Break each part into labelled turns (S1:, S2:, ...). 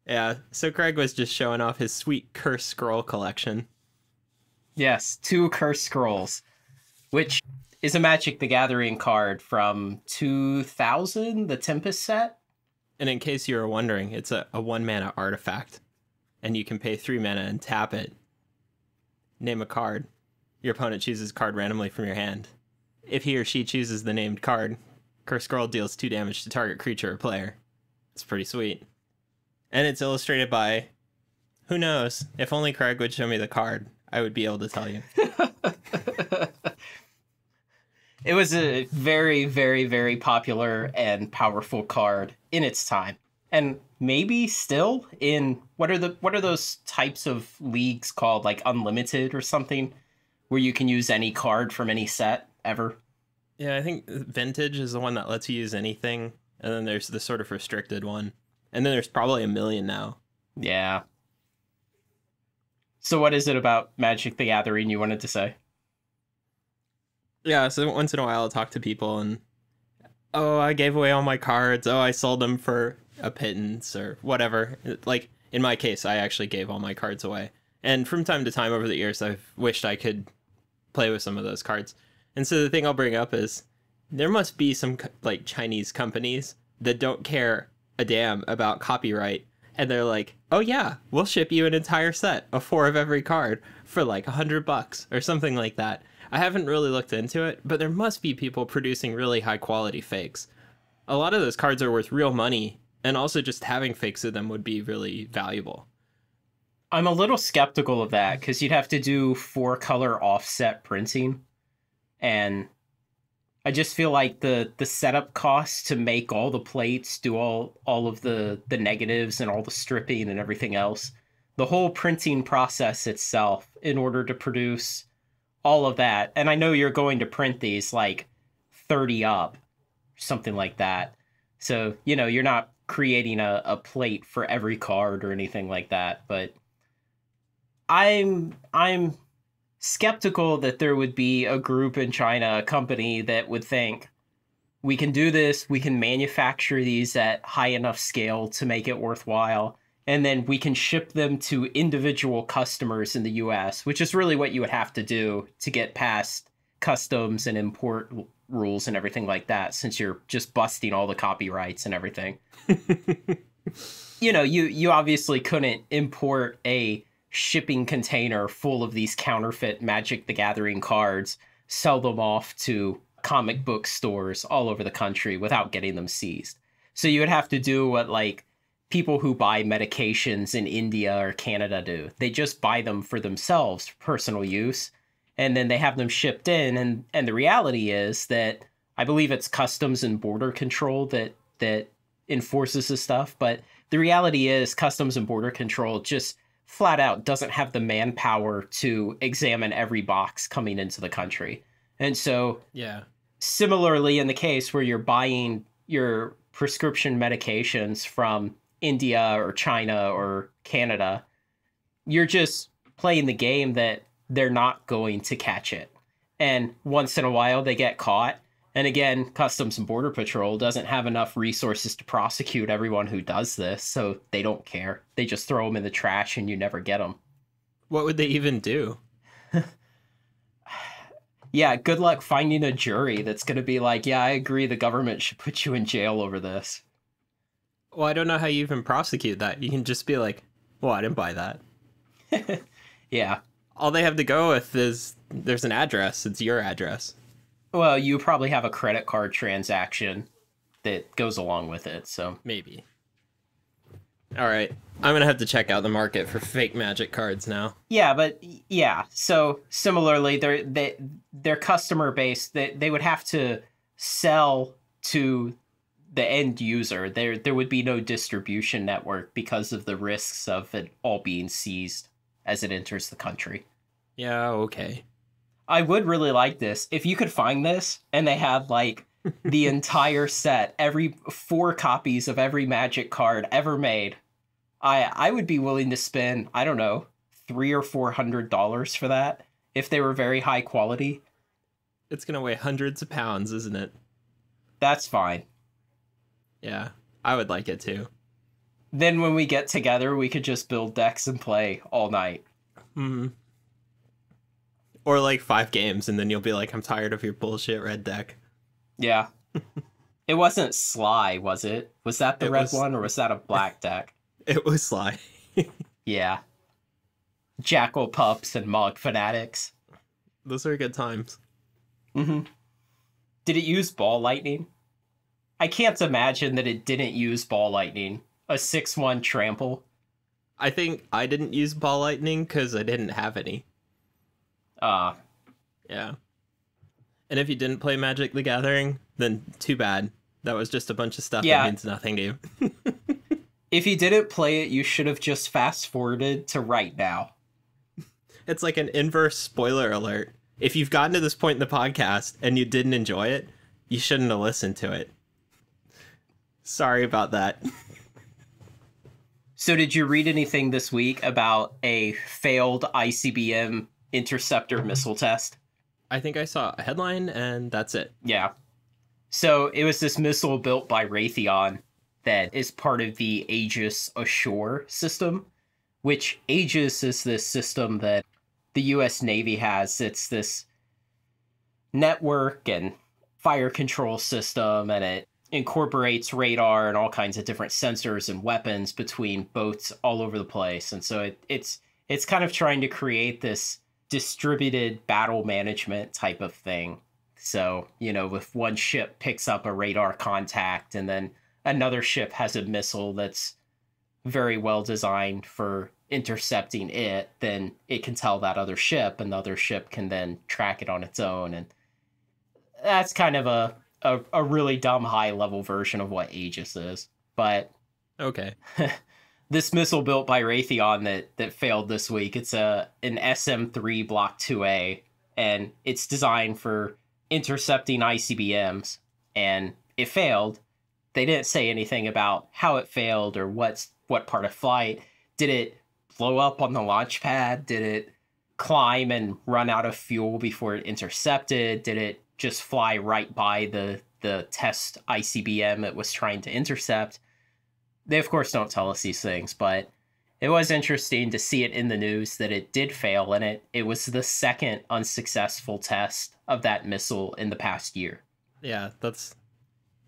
S1: Yeah, so Craig was just showing off his sweet Curse Scroll collection.
S2: Yes, two Curse Scrolls, which is a Magic the Gathering card from 2000, the Tempest set.
S1: And in case you were wondering, it's a 1 mana artifact. And you can pay 3 mana and tap it. Name a card. Your opponent chooses a card randomly from your hand. If he or she chooses the named card, Curse Scroll deals 2 damage to target creature or player. It's pretty sweet. And it's illustrated by... Who knows? If only Craig would show me the card, I would be able to tell you.
S2: It was a very, very, very popular and powerful card in its time. And maybe still in what are those types of leagues called, like Unlimited or something, where you can use any card from any set ever?
S1: Yeah, I think Vintage is the one that lets you use anything, and then there's the sort of restricted one. And then there's probably a million now.
S2: Yeah. So what is it about Magic the Gathering you wanted to say?
S1: Yeah, so once in a while I'll talk to people and, oh, I gave away all my cards. Oh, I sold them for a pittance or whatever. Like, in my case, I actually gave all my cards away. And from time to time over the years, I've wished I could play with some of those cards. And so the thing I'll bring up is there must be some, like, Chinese companies that don't care a damn about copyright. And they're like, oh yeah, we'll ship you an entire set of 4 of every card for like $100 or something like that. I haven't really looked into it, but there must be people producing really high quality fakes. A lot of those cards are worth real money, and also just having fakes of them would be really valuable.
S2: I'm a little skeptical of that because you'd have to do 4-color offset printing. And I just feel like the setup costs to make all the plates, do all of the negatives and all the stripping and everything else. The whole printing process itself in order to produce all of that. And I know you're going to print these like 30 up, something like that. So, you know, you're not creating a plate for every card or anything like that. But I'm skeptical that there would be a group in China, a company that would think, we can do this, we can manufacture these at high enough scale to make it worthwhile, and then we can ship them to individual customers in the US, which is really what you would have to do to get past customs and import rules and everything like that, since you're just busting all the copyrights and everything. You know, you obviously couldn't import a shipping container full of these counterfeit Magic the Gathering cards, sell them off to comic book stores all over the country without getting them seized. So you would have to do what, like, people who buy medications in India or Canada do. They just buy them for themselves, for personal use, and then they have them shipped in. And the reality is that I believe it's Customs and Border Control that enforces this stuff. But the reality is Customs and Border Control just flat out doesn't have the manpower to examine every box coming into the country. And so,
S1: yeah,
S2: similarly in the case where you're buying your prescription medications from India or China or Canada, you're just playing the game that they're not going to catch it. And once in a while they get caught. And again, Customs and Border Patrol doesn't have enough resources to prosecute everyone who does this, so they don't care. They just throw them in the trash and you never get them.
S1: what would they even do?
S2: Yeah, good luck finding a jury that's going to be like, yeah, I agree the government should put you in jail over this.
S1: Well, I don't know how you even prosecute that. You can just be like, well, I didn't buy that.
S2: Yeah.
S1: All they have to go with is there's an address. It's your address.
S2: Well, you probably have a credit card transaction that goes along with it, so.
S1: Maybe. All right. I'm going to have to check out the market for fake Magic cards now.
S2: Yeah, but yeah. So similarly, their customer base, they would have to sell to the end user. There would be no distribution network because of the risks of it all being seized as it enters the country.
S1: Yeah, okay.
S2: I would really like this. If you could find this and they had like the entire set, every 4 copies of every Magic card ever made, I would be willing to spend, I don't know, $300 or $400 for that if they were very high quality.
S1: It's going to weigh hundreds of pounds, isn't it?
S2: That's fine.
S1: Yeah, I would like it too.
S2: Then when we get together, we could just build decks and play all night.
S1: Mm-hmm. Or like 5 games, and then you'll be like, I'm tired of your bullshit red deck.
S2: Yeah. It wasn't Sly, was it? Was that the red one, or was that a black deck?
S1: It was Sly.
S2: Yeah. Jackal Pups and Mog Fanatics.
S1: Those are good times.
S2: Mm-hmm. Did it use Ball Lightning? I can't imagine that it didn't use Ball Lightning. A 6/1 trample.
S1: I think I didn't use Ball Lightning because I didn't have any. Yeah. And if you didn't play Magic the Gathering, then too bad. That was just a bunch of stuff that means nothing to you.
S2: If you didn't play it, you should have just fast-forwarded to right now.
S1: It's like an inverse spoiler alert. If you've gotten to this point in the podcast and you didn't enjoy it, you shouldn't have listened to it. Sorry about that.
S2: So did you read anything this week about a failed ICBM interceptor missile test?
S1: I think I saw a headline and that's it.
S2: Yeah. So it was this missile built by Raytheon that is part of the Aegis Ashore system, which Aegis is this system that the U.S. Navy has. It's this network and fire control system, and it incorporates radar and all kinds of different sensors and weapons between boats all over the place. And so it's kind of trying to create this distributed battle management type of thing. So, if one ship picks up a radar contact and then another ship has a missile that's very well designed for intercepting it, then it can tell that other ship, and the other ship can then track it on its own. And that's kind of a really dumb high-level version of what Aegis is. But
S1: okay.
S2: This missile built by Raytheon that failed this week, it's an SM-3 Block 2A, and it's designed for intercepting ICBMs, and it failed. They didn't say anything about how it failed or what part of flight. Did it blow up on the launch pad? Did it climb and run out of fuel before it intercepted? Did it just fly right by the test ICBM it was trying to intercept? They, of course, don't tell us these things, but it was interesting to see it in the news that it did fail, and it was the second unsuccessful test of that missile in the past year.
S1: Yeah, that's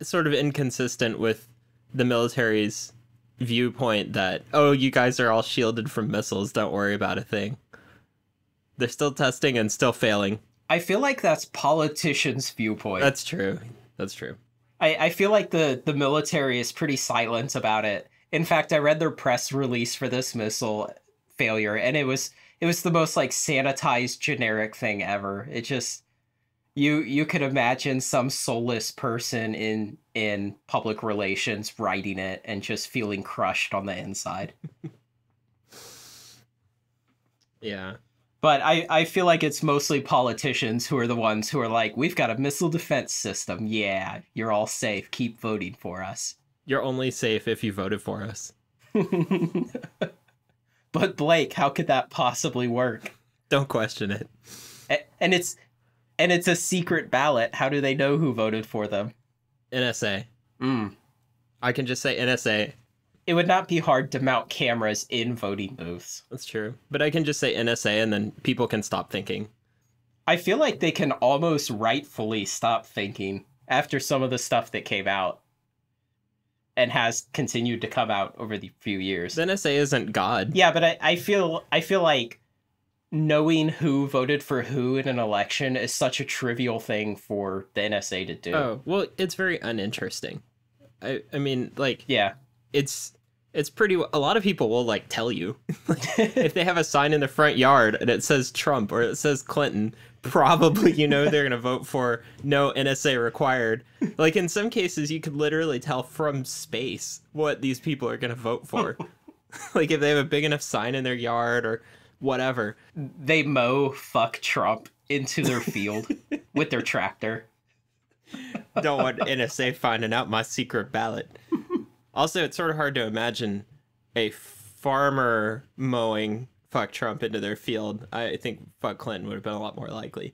S1: sort of inconsistent with the military's viewpoint that, oh, you guys are all shielded from missiles, don't worry about a thing. They're still testing and still failing.
S2: I feel like that's politicians' viewpoint.
S1: That's true. That's true.
S2: I feel like the military is pretty silent about it. In fact, I read their press release for this missile failure, and it was the most like sanitized generic thing ever. It just you could imagine some soulless person in public relations writing it and just feeling crushed on the inside.
S1: Yeah.
S2: But I feel like it's mostly politicians who are the ones who are like, we've got a missile defense system. Yeah, you're all safe. Keep voting for us.
S1: You're only safe if you voted for us.
S2: But Blake, how could that possibly work?
S1: Don't question it.
S2: And it's a secret ballot. How do they know who voted for them?
S1: NSA. I can just say NSA.
S2: It would not be hard to mount cameras in voting booths.
S1: That's true. But I can just say NSA and then people can stop thinking.
S2: I feel like they can almost rightfully stop thinking after some of the stuff that came out and has continued to come out over the few years.
S1: The NSA isn't God.
S2: Yeah, but I feel like knowing who voted for who in an election is such a trivial thing for the NSA to do.
S1: Oh, well, it's very uninteresting. I mean, like,
S2: yeah.
S1: It's pretty, a lot of people will like tell you if they have a sign in the front yard and it says Trump or it says Clinton, probably they're going to vote for no NSA required. Like in some cases you could literally tell from space what these people are going to vote for. Like if they have a big enough sign in their yard or whatever.
S2: They mow fuck Trump into their field with their tractor.
S1: Don't want NSA finding out my secret ballot. Also, it's sort of hard to imagine a farmer mowing fuck Trump into their field. I think fuck Clinton would have been a lot more likely.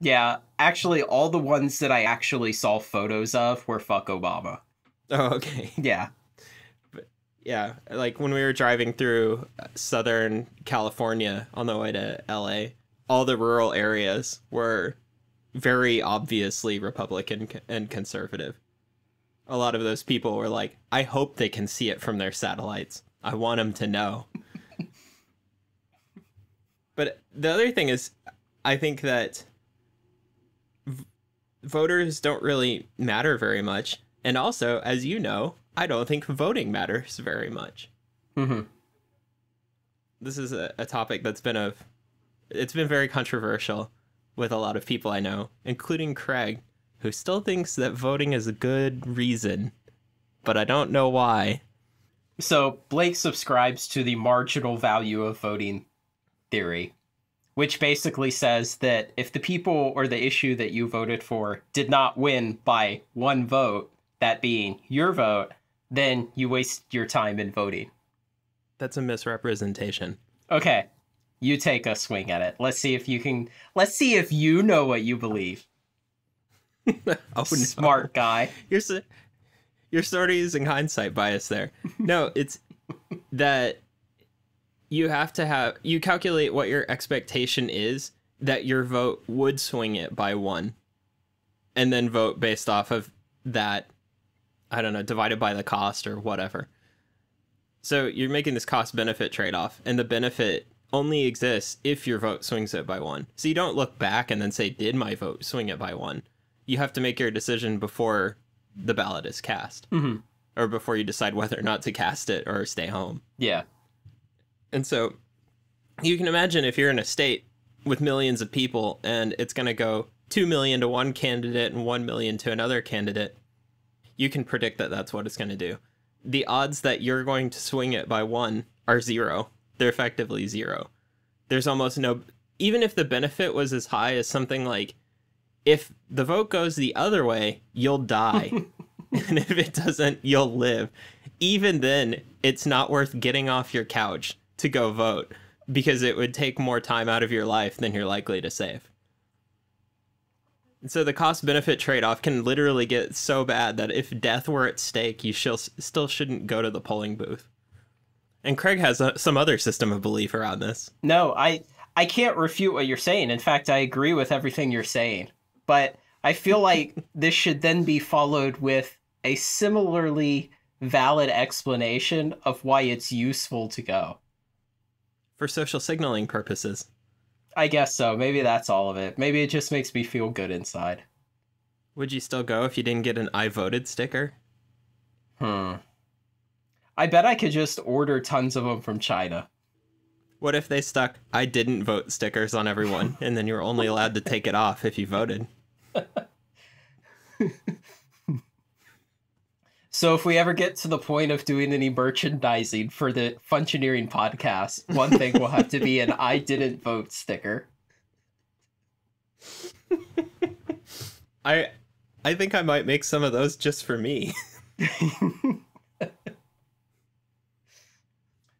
S2: Yeah, actually, all the ones that I actually saw photos of were fuck Obama.
S1: Oh, okay.
S2: Yeah.
S1: Yeah, like when we were driving through Southern California on the way to LA, all the rural areas were very obviously Republican and conservative. A lot of those people were like, I hope they can see it from their satellites. I want them to know. But the other thing is, I think that voters don't really matter very much. And also, as you know, I don't think voting matters very much.
S2: Mm-hmm.
S1: This is a topic that's it's been very controversial with a lot of people I know, including Craig, who still thinks that voting is a good reason, but I don't know why.
S2: So Blake subscribes to the marginal value of voting theory, which basically says that if the people or the issue that you voted for did not win by one vote, that being your vote, then you waste your time in voting.
S1: That's a misrepresentation.
S2: Okay, you take a swing at it. Let's see if you know what you believe.
S1: Oh, no.
S2: Smart guy.
S1: You're sort of using hindsight bias there. No, it's that you calculate what your expectation is that your vote would swing it by one, and then vote based off of that, I don't know, divided by the cost or whatever. So you're making this cost-benefit trade-off, and the benefit only exists if your vote swings it by one. So you don't look back and then say, did my vote swing it by one? You have to make your decision before the ballot is cast.
S2: Mm-hmm.
S1: Or before you decide whether or not to cast it or stay home.
S2: Yeah.
S1: And so you can imagine if you're in a state with millions of people and it's going to go 2 million to one candidate and 1 million to another candidate, you can predict that that's what it's going to do. The odds that you're going to swing it by one are zero. They're effectively zero. There's almost no, even if the benefit was as high as something like, if the vote goes the other way, you'll die. And if it doesn't, you'll live. Even then, it's not worth getting off your couch to go vote because it would take more time out of your life than you're likely to save. And so the cost-benefit trade-off can literally get so bad that if death were at stake, you still shouldn't go to the polling booth. And Craig has some other system of belief around this.
S2: No, I can't refute what you're saying. In fact, I agree with everything you're saying. But I feel like this should then be followed with a similarly valid explanation of why it's useful to go.
S1: For social signaling purposes.
S2: I guess so. Maybe that's all of it. Maybe it just makes me feel good inside.
S1: Would you still go if you didn't get an I voted sticker?
S2: I bet I could just order tons of them from China.
S1: What if they stuck I didn't vote stickers on everyone, and then you're only allowed to take it off if you voted?
S2: So if we ever get to the point of doing any merchandising for the Fungineering podcast, one thing will have to be an I didn't vote sticker.
S1: I think I might make some of those just for me.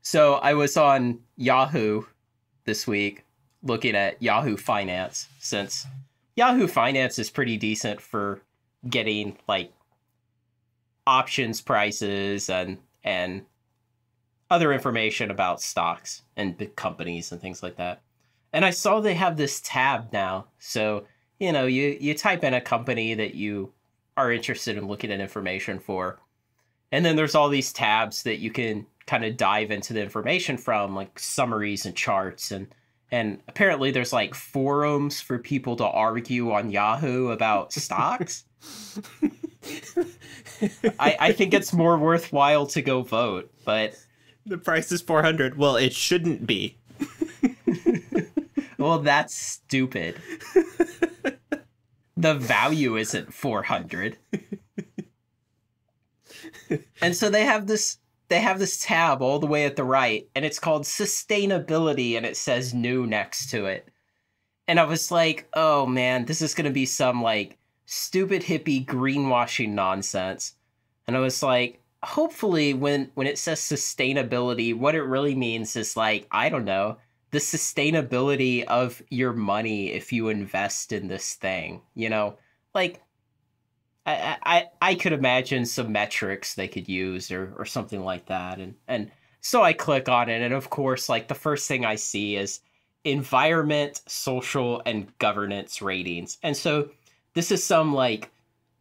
S2: So I was on Yahoo this week looking at Yahoo Finance, since Yahoo Finance is pretty decent for getting like options prices and other information about stocks and big companies and things like that. And I saw they have this tab now. So, you know, you type in a company that you are interested in looking at information for. And then there's all these tabs that you can kind of dive into the information from, like summaries and charts. And apparently there's like forums for people to argue on Yahoo about stocks. I think it's more worthwhile to go vote, but
S1: the price is 400. Well, it shouldn't be.
S2: Well, that's stupid. The value isn't 400. And so they have this tab all the way at the right, and it's called sustainability, and it says new next to it. And I was like, oh man, this is going to be some like stupid hippie greenwashing nonsense. And I was like, hopefully when it says sustainability, what it really means is like, I don't know, the sustainability of your money if you invest in this thing, you know? Like, I could imagine some metrics they could use or something like that. And so I click on it, and of course, like the first thing I see is environment, social, and governance ratings. And so this is some like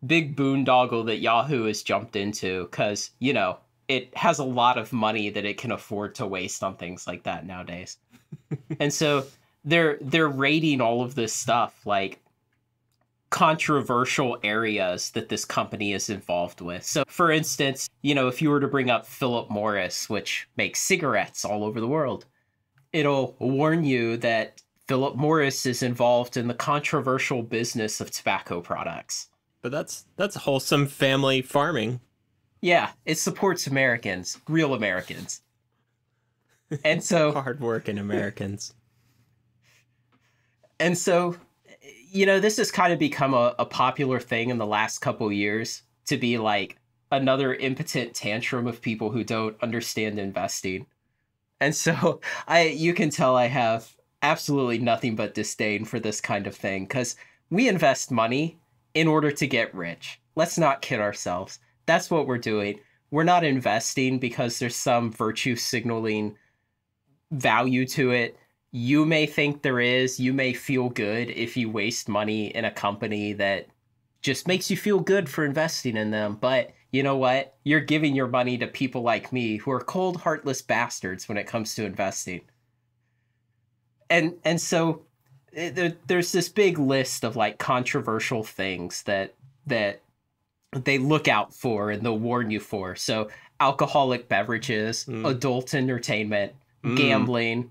S2: big boondoggle that Yahoo has jumped into because, you know, it has a lot of money that it can afford to waste on things like that nowadays. And so they're rating all of this stuff like controversial areas that this company is involved with. So for instance, you know, if you were to bring up Philip Morris, which makes cigarettes all over the world, it'll warn you that Philip Morris is involved in the controversial business of tobacco products.
S1: But that's wholesome family farming.
S2: Yeah, it supports Americans, real Americans. And so
S1: hardworking Americans.
S2: And so, you know, this has kind of become a popular thing in the last couple years to be like another impotent tantrum of people who don't understand investing. And so you can tell I have absolutely nothing but disdain for this kind of thing because we invest money in order to get rich. Let's not kid ourselves. That's what we're doing. We're not investing because there's some virtue signaling value to it. You may think there is. You may feel good if you waste money in a company that just makes you feel good for investing in them. But you know what? You're giving your money to people like me who are cold, heartless bastards when it comes to investing. And so there's this big list of like controversial things that they look out for and they'll warn you for. So alcoholic beverages, adult entertainment, gambling,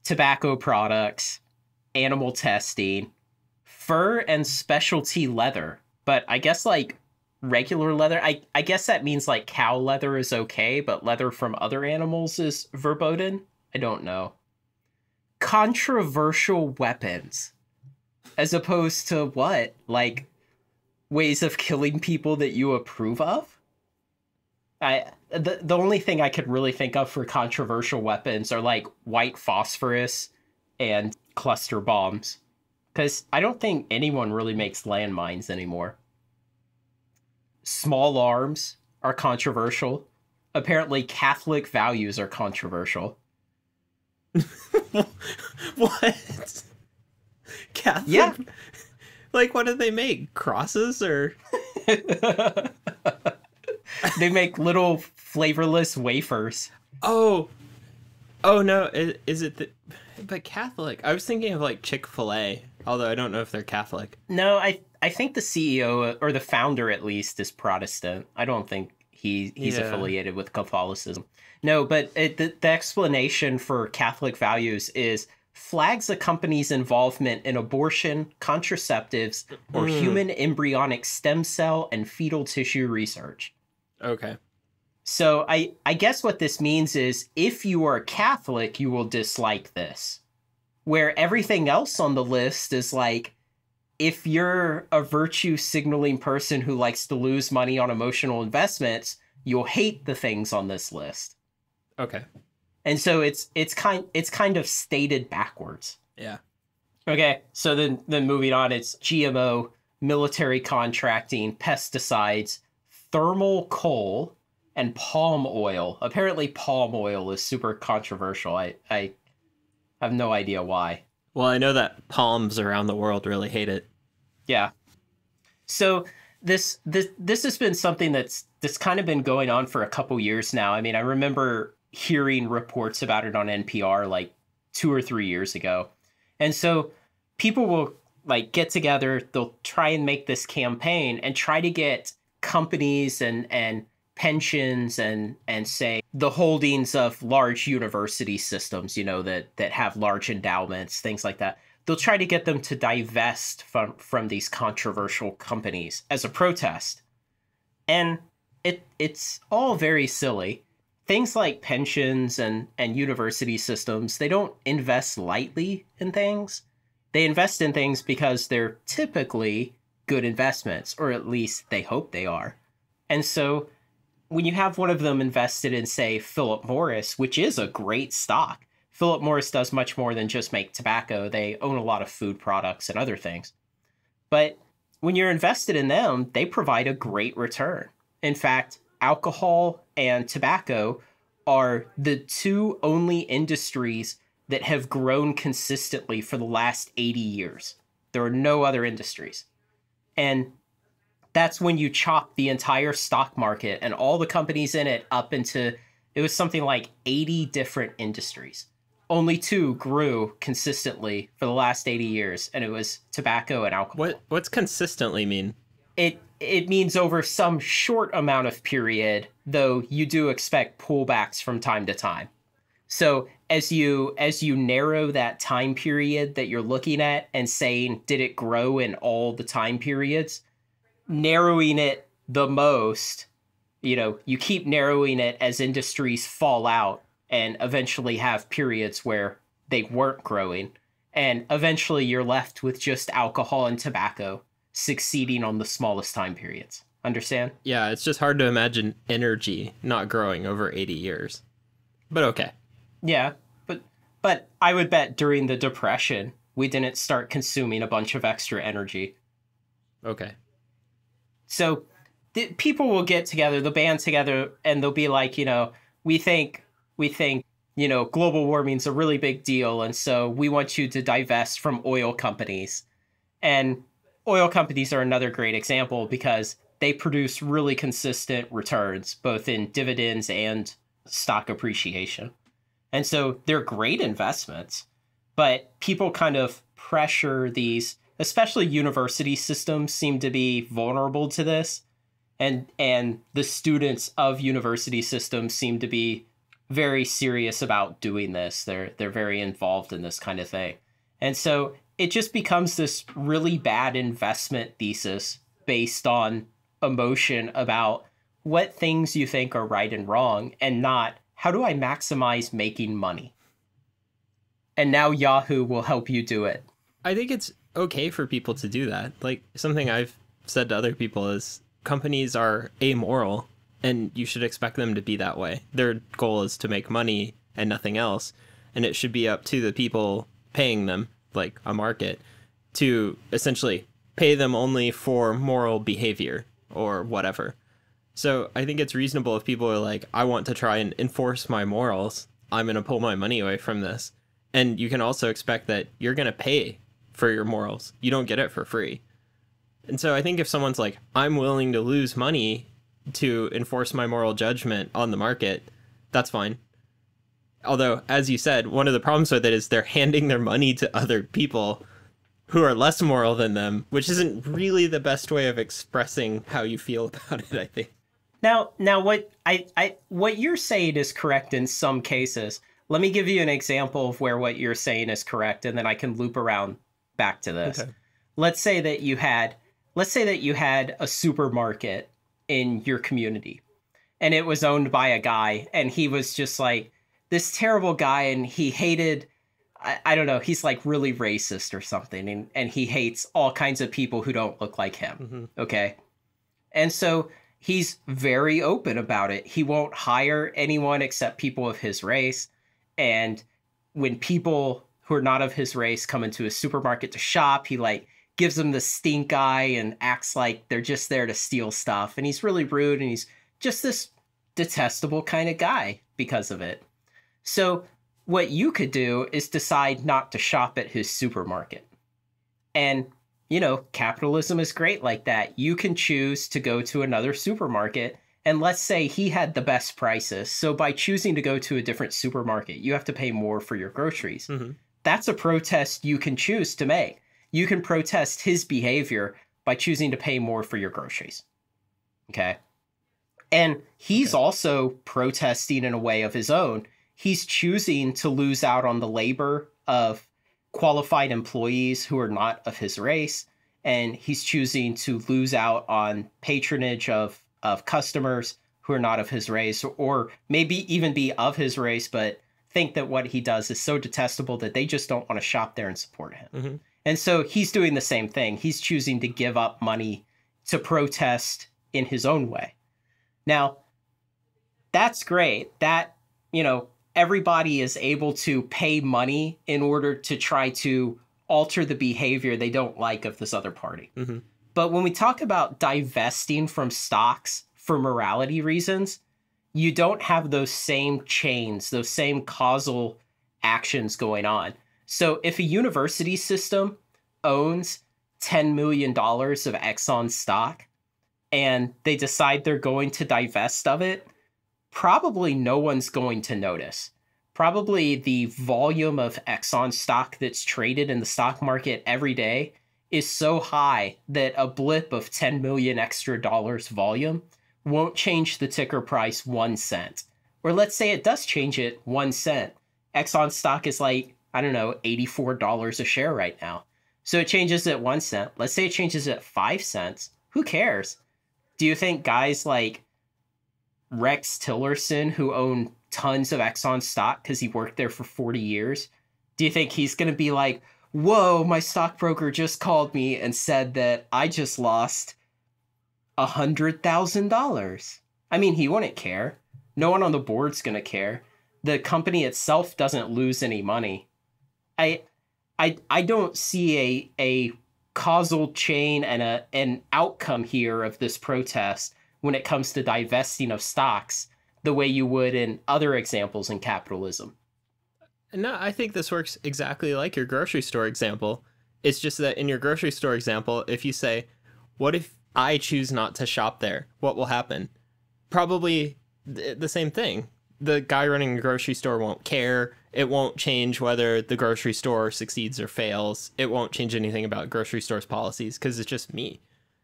S2: tobacco products, animal testing, fur and specialty leather. But I guess like regular leather, I guess that means like cow leather is okay, but leather from other animals is verboten? I don't know. Controversial weapons. As opposed to what? Like ways of killing people that you approve of? The only thing I could really think of for controversial weapons are like white phosphorus and cluster bombs. Because I don't think anyone really makes landmines anymore. Small arms are controversial. Apparently Catholic values are controversial.
S1: What? Catholic?
S2: Yeah.
S1: Like, what do they make? Crosses or?
S2: They make little flavorless wafers.
S1: Oh no! Is it but Catholic? I was thinking of like Chick-fil-A, although I don't know if they're Catholic.
S2: No, I think the CEO or the founder at least is Protestant. I don't think he's affiliated with Catholicism. No, but the explanation for Catholic values is flags a company's involvement in abortion, contraceptives, or human embryonic stem cell and fetal tissue research.
S1: Okay.
S2: So I guess what this means is if you are Catholic, you will dislike this. Where everything else on the list is like, if you're a virtue signaling person who likes to lose money on emotional investments, you'll hate the things on this list.
S1: Okay.
S2: And so it's kind of stated backwards.
S1: Yeah.
S2: Okay, so then moving on, it's GMO, military contracting, pesticides, thermal coal, and palm oil. Apparently palm oil is super controversial. I have no idea why.
S1: Well, I know that palms around the world really hate it.
S2: Yeah. So this has been something that's kind of been going on for a couple years now. I mean, I remember hearing reports about it on NPR like 2 or 3 years ago. And so people will like get together, they'll try and make this campaign and try to get companies and pensions and say the holdings of large university systems, you know, that have large endowments, things like that. They'll try to get them to divest from these controversial companies as a protest. And it's all very silly. Things like pensions and university systems, they don't invest lightly in things. They invest in things because they're typically good investments, or at least they hope they are. And so when you have one of them invested in, say, Philip Morris, which is a great stock, Philip Morris does much more than just make tobacco. They own a lot of food products and other things. But when you're invested in them, they provide a great return. In fact, alcohol and tobacco are the two only industries that have grown consistently for the last 80 years. There are no other industries. And that's when you chop the entire stock market and all the companies in it up into, it was something like 80 different industries. Only two grew consistently for the last 80 years, and it was tobacco and alcohol.
S1: What's consistently mean?
S2: It means over some short amount of period, though you do expect pullbacks from time to time. So as you narrow that time period that you're looking at and saying, did it grow in all the time periods? Narrowing it the most, you keep narrowing it as industries fall out and eventually have periods where they weren't growing. And eventually you're left with just alcohol and tobacco succeeding on the smallest time periods. Understand?
S1: Yeah, it's just hard to imagine energy not growing over 80 years. But okay.
S2: Yeah, but I would bet during the Depression, we didn't start consuming a bunch of extra energy.
S1: Okay.
S2: So people will get together, they'll band together, and they'll be like, we think, global warming's a really big deal, and so we want you to divest from oil companies. And oil companies are another great example because they produce really consistent returns, both in dividends and stock appreciation. And so they're great investments, but people kind of pressure these, especially university systems seem to be vulnerable to this. And the students of university systems seem to be very serious about doing this. They're very involved in this kind of thing. And so it just becomes this really bad investment thesis based on emotion about what things you think are right and wrong, and not how do I maximize making money? And now Yahoo will help you do it.
S1: I think it's okay for people to do that. Like, something I've said to other people is companies are amoral and you should expect them to be that way. Their goal is to make money and nothing else. And it should be up to the people paying them, like a market, to essentially pay them only for moral behavior or whatever. So I think it's reasonable if people are like, I want to try and enforce my morals. I'm going to pull my money away from this. And you can also expect that you're going to pay for your morals. You don't get it for free. And so I think if someone's like, I'm willing to lose money to enforce my moral judgment on the market, that's fine. Although, as you said, one of the problems with it is they're handing their money to other people who are less moral than them, which isn't really the best way of expressing how you feel about it, I think.
S2: Now what you're saying is correct in some cases. Let me give you an example of where what you're saying is correct, and then I can loop around back to this. Okay. Let's say that you had a supermarket in your community, and it was owned by a guy, and he was just like this terrible guy, and he hated, I don't know, he's like really racist or something, and he hates all kinds of people who don't look like him. Mm-hmm. Okay. And so he's very open about it. He won't hire anyone except people of his race. And when people who are not of his race come into a supermarket to shop, he like gives them the stink eye and acts like they're just there to steal stuff. And he's really rude, and he's just this detestable kind of guy because of it. So what you could do is decide not to shop at his supermarket. And, capitalism is great like that. You can choose to go to another supermarket, and let's say he had the best prices. So by choosing to go to a different supermarket, you have to pay more for your groceries. Mm-hmm. That's a protest you can choose to make. You can protest his behavior by choosing to pay more for your groceries. Okay? And he's also protesting in a way of his own. He's choosing to lose out on the labor of qualified employees who are not of his race, and he's choosing to lose out on patronage of customers who are not of his race, or maybe even be of his race, but think that what he does is so detestable that they just don't want to shop there and support him. Mm-hmm. And so he's doing the same thing. He's choosing to give up money to protest in his own way. Now, that's great. That, everybody is able to pay money in order to try to alter the behavior they don't like of this other party. Mm-hmm. But when we talk about divesting from stocks for morality reasons, you don't have those same chains, those same causal actions going on. So if a university system owns $10 million of Exxon stock and they decide they're going to divest of it, probably no one's going to notice. Probably the volume of Exxon stock that's traded in the stock market every day is so high that a blip of 10 million extra dollars volume won't change the ticker price 1 cent. Or let's say it does change it 1 cent. Exxon stock is like, I don't know, $84 a share right now. So it changes at 1 cent. Let's say it changes at 5 cents. Who cares? Do you think guys like Rex Tillerson, who own tons of Exxon stock because he worked there for 40 years, do you think he's going to be like, whoa, my stockbroker just called me and said that I just lost $100,000? I mean, he wouldn't care. No one on the board's going to care. The company itself doesn't lose any money. I don't see a causal chain and an outcome here of this protest when it comes to divesting of stocks the way you would in other examples in capitalism.
S1: No, I think this works exactly like your grocery store example. It's just that in your grocery store example, if you say, what if I choose not to shop there? What will happen? Probably the same thing. The guy running the grocery store won't care. It won't change whether the grocery store succeeds or fails. It won't change anything about grocery store's policies because it's just me.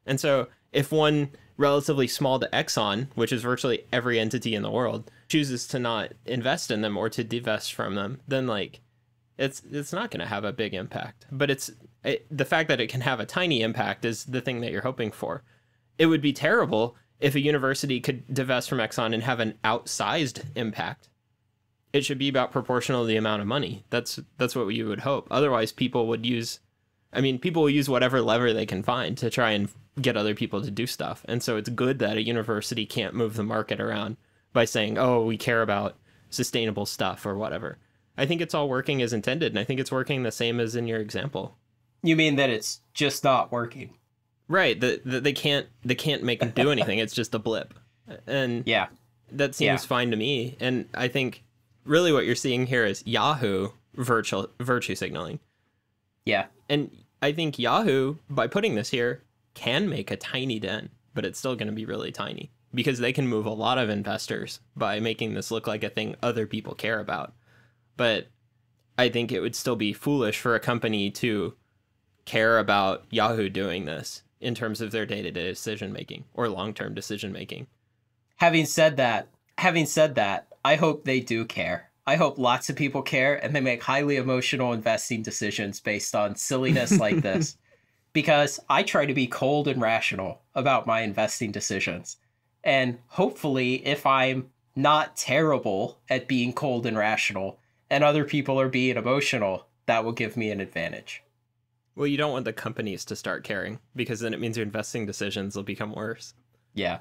S1: And so if one relatively small to Exxon, which is virtually every entity in the world, chooses to not invest in them or to divest from them, then like it's not going to have a big impact. But the fact that it can have a tiny impact is the thing that you're hoping for. It would be terrible if a university could divest from Exxon and have an outsized impact. It should be about proportional to the amount of money. That's what you would hope. Otherwise, people will use whatever lever they can find to try and get other people to do stuff. And so it's good that a university can't move the market around by saying, oh, we care about sustainable stuff or whatever. I think it's all working as intended, and I think it's working the same as in your example.
S2: You mean that it's just not working?
S1: Right. They can't make them do anything. It's just a blip. And
S2: yeah,
S1: that seems fine to me. And I think really what you're seeing here is Yahoo virtue signaling.
S2: Yeah.
S1: And I think Yahoo, by putting this here, can make a tiny dent, but it's still going to be really tiny because they can move a lot of investors by making this look like a thing other people care about. But I think it would still be foolish for a company to care about Yahoo doing this in terms of their day-to-day decision making or long-term decision making.
S2: Having said that, I hope they do care. I hope lots of people care and they make highly emotional investing decisions based on silliness like this. Because I try to be cold and rational about my investing decisions. And hopefully, if I'm not terrible at being cold and rational and other people are being emotional, that will give me an advantage.
S1: Well, you don't want the companies to start caring because then it means your investing decisions will become worse.
S2: Yeah.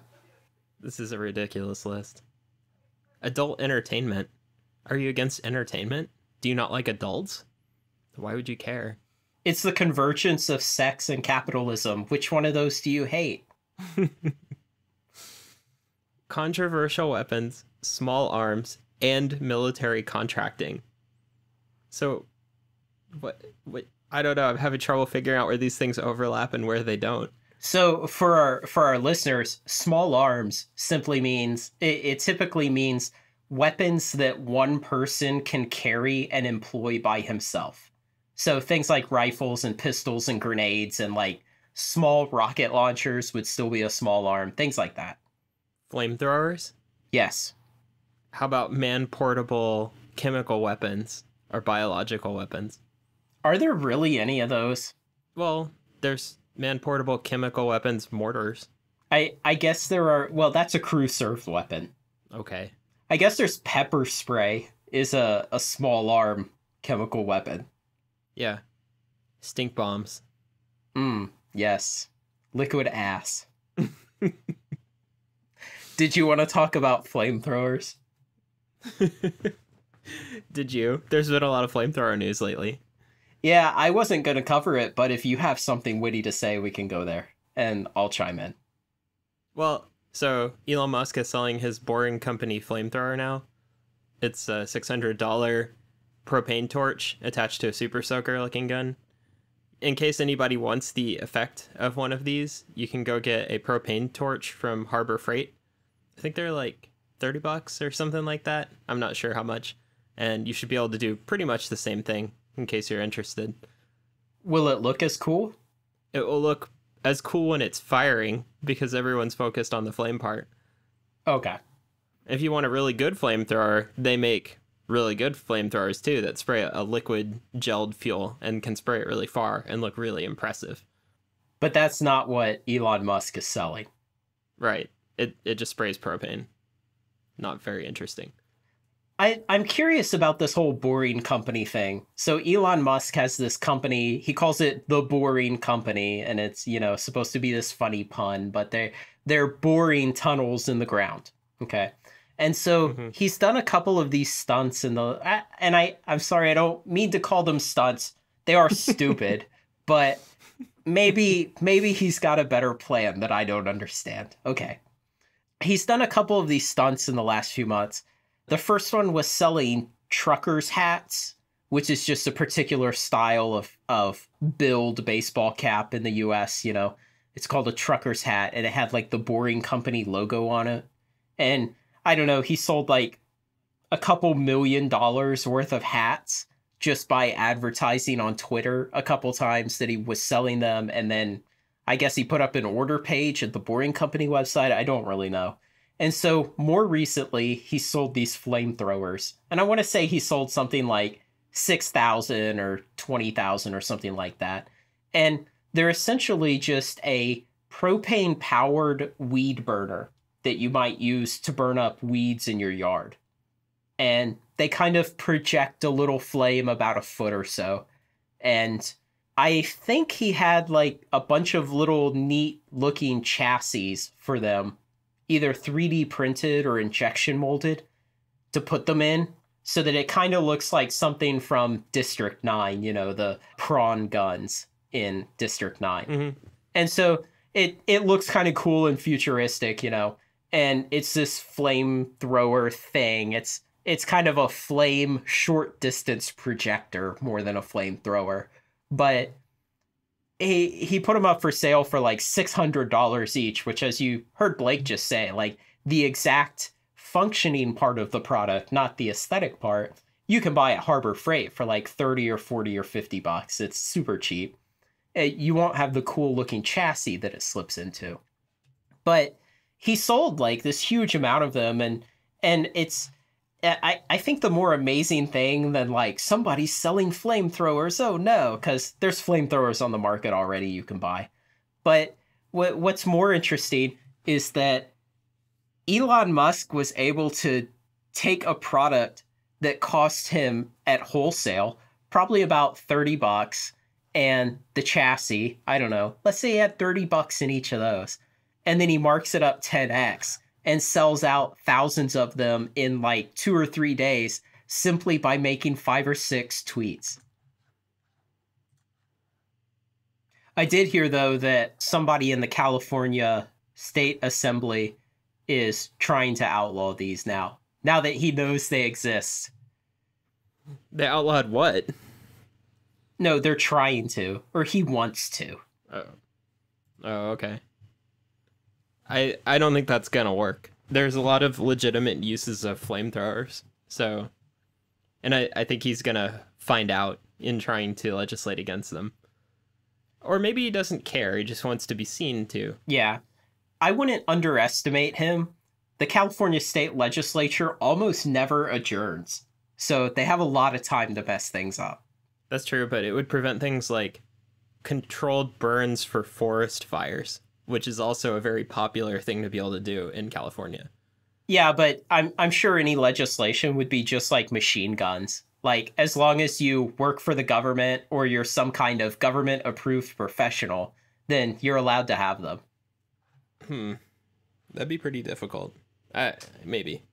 S1: This is a ridiculous list. Adult entertainment. Are you against entertainment? Do you not like adults? Why would you care?
S2: It's the convergence of sex and capitalism. Which one of those do you hate?
S1: Controversial weapons, small arms, and military contracting. So, what? I don't know. I'm having trouble figuring out where these things overlap and where they don't.
S2: So, for our listeners, small arms simply means it typically means weapons that one person can carry and employ by himself. So things like rifles and pistols and grenades and like small rocket launchers would still be a small arm. Things like that.
S1: Flamethrowers?
S2: Yes.
S1: How about man-portable chemical weapons or biological weapons?
S2: Are there really any of those?
S1: Well, there's man-portable chemical weapons, mortars.
S2: I guess there are. Well, that's a crew-served weapon.
S1: Okay.
S2: I guess there's pepper spray is a small arm chemical weapon.
S1: Yeah. Stink bombs.
S2: Yes. Liquid ass. Did you want to talk about flamethrowers?
S1: Did you? There's been a lot of flamethrower news lately.
S2: Yeah, I wasn't going to cover it, but if you have something witty to say, we can go there. and I'll chime in.
S1: Well, so Elon Musk is selling his Boring Company flamethrower now. It's a $600 propane torch attached to a super soaker looking gun. In case anybody wants the effect of one of these, you can go get a propane torch from Harbor Freight. I think they're like $30 or something like that. I'm not sure how much. And you should be able to do pretty much the same thing in case you're interested.
S2: Will it look as cool?
S1: It will look as cool when it's firing because everyone's focused on the flame part.
S2: Okay.
S1: If you want a really good flamethrower, they make really good flamethrowers too that spray a liquid gelled fuel and can spray it really far and look really impressive.
S2: But that's not what Elon Musk is selling.
S1: Right. It just sprays propane. Not very interesting.
S2: I'm curious about this whole Boring Company thing. So Elon Musk has this company, he calls it the Boring Company, and it's, supposed to be this funny pun, but they're boring tunnels in the ground. Okay. And so he's done a couple of these stunts I'm sorry, I don't mean to call them stunts. They are stupid, but maybe he's got a better plan that I don't understand. Okay. He's done a couple of these stunts in the last few months. The first one was selling truckers' hats, which is just a particular style of build baseball cap in the US, It's called a trucker's hat, and it had like the Boring Company logo on it. And I don't know, he sold like a couple $1 million worth of hats just by advertising on Twitter a couple times that he was selling them. And then I guess he put up an order page at the Boring Company website. I don't really know. And so more recently, he sold these flamethrowers. And I want to say he sold something like 6,000 or 20,000 or something like that. And they're essentially just a propane-powered weed burner that you might use to burn up weeds in your yard. And they kind of project a little flame about a foot or so. And I think he had like a bunch of little neat looking chassis for them, either 3D printed or injection molded, to put them in so that it kind of looks like something from District 9, the prawn guns in District 9. Mm-hmm. And so it looks kind of cool and futuristic, and it's this flamethrower thing. It's kind of a flame short distance projector more than a flamethrower. But he put them up for sale for like $600 each, which, as you heard Blake just say, like the exact functioning part of the product, not the aesthetic part, you can buy at Harbor Freight for like 30 or 40 or $50. It's super cheap. You won't have the cool looking chassis that it slips into. But he sold like this huge amount of them, and it's I think the more amazing thing than like somebody's selling flamethrowers, oh no, because there's flamethrowers on the market already you can buy. But what's more interesting is that Elon Musk was able to take a product that cost him at wholesale probably about $30, and the chassis, I don't know, let's say he had $30 in each of those, and then he marks it up 10x and sells out thousands of them in like 2 or 3 days simply by making 5 or 6 tweets. I did hear, though, that somebody in the California State Assembly is trying to outlaw these now that he knows they exist.
S1: They outlawed what?
S2: No, they're trying to, or he wants to.
S1: Oh, okay. I don't think that's gonna work. There's a lot of legitimate uses of flamethrowers, so, and I think he's gonna find out in trying to legislate against them. Or maybe he doesn't care, he just wants to be seen to.
S2: Yeah, I wouldn't underestimate him. The California state legislature almost never adjourns, so they have a lot of time to mess things up.
S1: That's true, but it would prevent things like controlled burns for forest fires, which is also a very popular thing to be able to do in California.
S2: Yeah, but I'm sure any legislation would be just like machine guns. Like, as long as you work for the government or you're some kind of government-approved professional, then you're allowed to have them.
S1: That'd be pretty difficult. Maybe.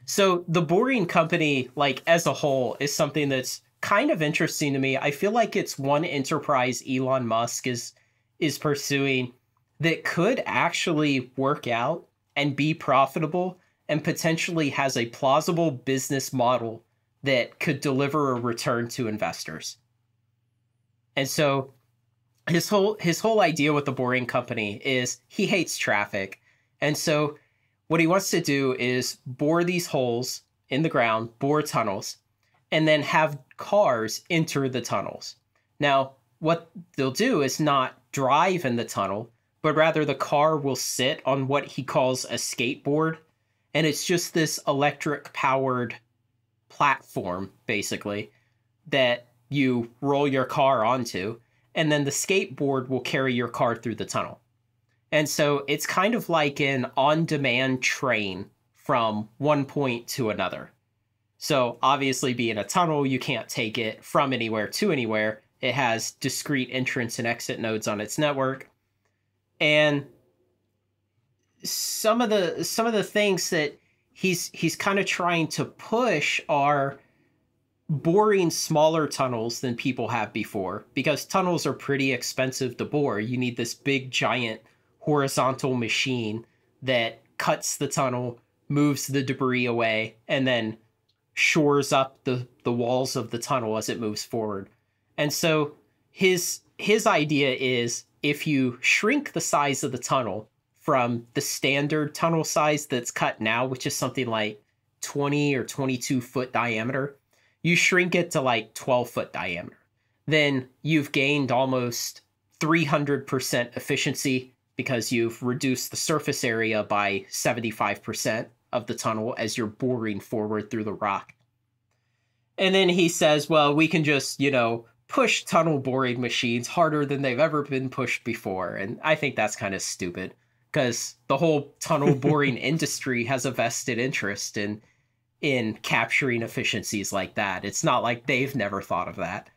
S2: So the Boring Company, like, as a whole, is something that's kind of interesting to me. I feel like it's one enterprise Elon Musk is is pursuing that could actually work out and be profitable and potentially has a plausible business model that could deliver a return to investors. And so his whole idea with the Boring Company is he hates traffic. And so what he wants to do is bore these holes in the ground, bore tunnels, and then have cars enter the tunnels. Now, what they'll do is not drive in the tunnel, but rather the car will sit on what he calls a skateboard. And it's just this electric powered platform, basically, that you roll your car onto. And then the skateboard will carry your car through the tunnel. And so it's kind of like an on-demand train from one point to another. So obviously being a tunnel, you can't take it from anywhere to anywhere. It has discrete entrance and exit nodes on its network. And some of the things that he's kind of trying to push are boring smaller tunnels than people have before, because tunnels are pretty expensive to bore. You need this big giant horizontal machine that cuts the tunnel, moves the debris away, and then shores up the walls of the tunnel as it moves forward. And so his idea is, if you shrink the size of the tunnel from the standard tunnel size that's cut now, which is something like 20 or 22 foot diameter, you shrink it to like 12-foot diameter, then you've gained almost 300% efficiency, because you've reduced the surface area by 75% of the tunnel as you're boring forward through the rock. And then he says, well, we can just, push tunnel boring machines harder than they've ever been pushed before. And I think that's kind of stupid, because the whole tunnel boring industry has a vested interest in capturing efficiencies like that. It's not like they've never thought of that.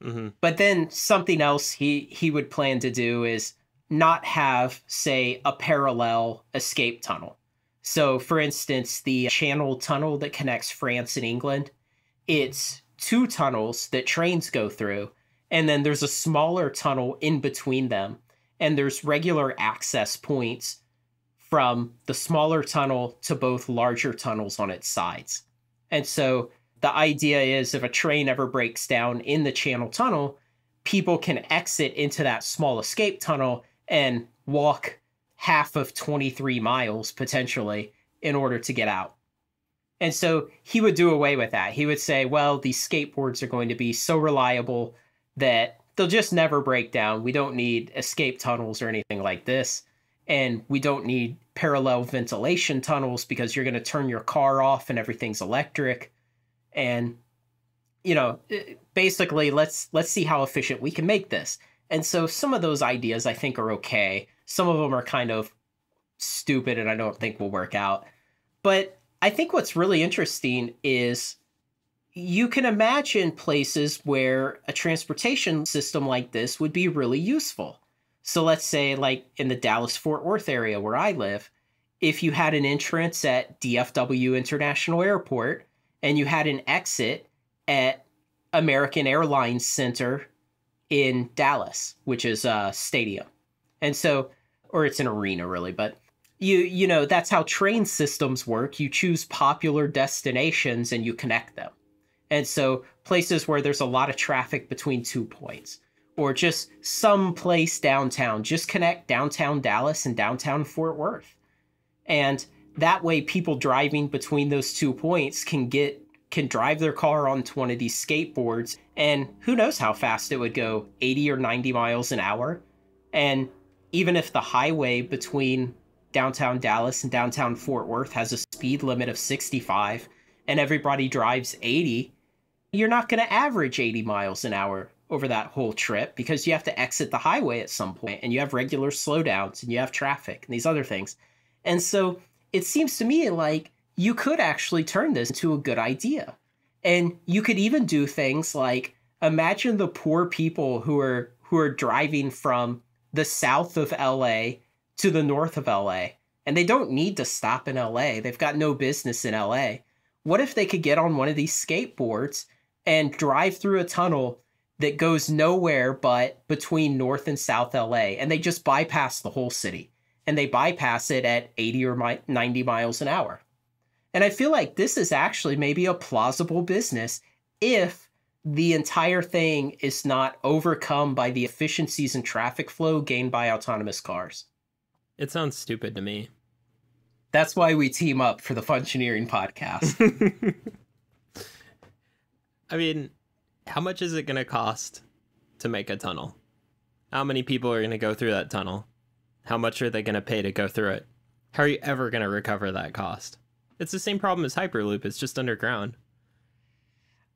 S2: Mm-hmm. But then something else he would plan to do is not have, say, a parallel escape tunnel. So, for instance, the Channel Tunnel that connects France and England, it's two tunnels that trains go through, and then there's a smaller tunnel in between them, and there's regular access points from the smaller tunnel to both larger tunnels on its sides. And so the idea is, if a train ever breaks down in the Channel Tunnel, people can exit into that small escape tunnel and walk half of 23 miles potentially in order to get out. And so he would do away with that. He would say, well, these skateboards are going to be so reliable that they'll just never break down. We don't need escape tunnels or anything like this. And we don't need parallel ventilation tunnels, because you're going to turn your car off and everything's electric. And, basically, let's see how efficient we can make this. And so some of those ideas I think are okay. Some of them are kind of stupid and I don't think will work out. But I think what's really interesting is you can imagine places where a transportation system like this would be really useful. So let's say, like in the Dallas-Fort Worth area where I live, if you had an entrance at DFW International Airport and you had an exit at American Airlines Center in Dallas, which is a stadium. And so, or it's an arena really, but that's how train systems work. You choose popular destinations and you connect them. And so places where there's a lot of traffic between 2 points, or just some place downtown, just connect downtown Dallas and downtown Fort Worth. And that way people driving between those 2 points can drive their car onto one of these skateboards, and who knows how fast it would go, 80 or 90 miles an hour. And even if the highway between downtown Dallas and downtown Fort Worth has a speed limit of 65 and everybody drives 80, you're not going to average 80 miles an hour over that whole trip, because you have to exit the highway at some point, and you have regular slowdowns, and you have traffic and these other things. And so it seems to me like you could actually turn this into a good idea. And you could even do things like, imagine the poor people who are driving from the south of LA to the north of LA, and they don't need to stop in LA. They've got no business in LA. What if they could get on one of these skateboards and drive through a tunnel that goes nowhere but between North and South LA, and they just bypass the whole city, and they bypass it at 80 or 90 miles an hour. And I feel like this is actually maybe a plausible business if the entire thing is not overcome by the efficiencies and traffic flow gained by autonomous cars.
S1: It sounds stupid to me.
S2: That's why we team up for the Fungineering podcast.
S1: I mean, how much is it going to cost to make a tunnel? How many people are going to go through that tunnel? How much are they going to pay to go through it? How are you ever going to recover that cost? It's the same problem as Hyperloop. It's just underground.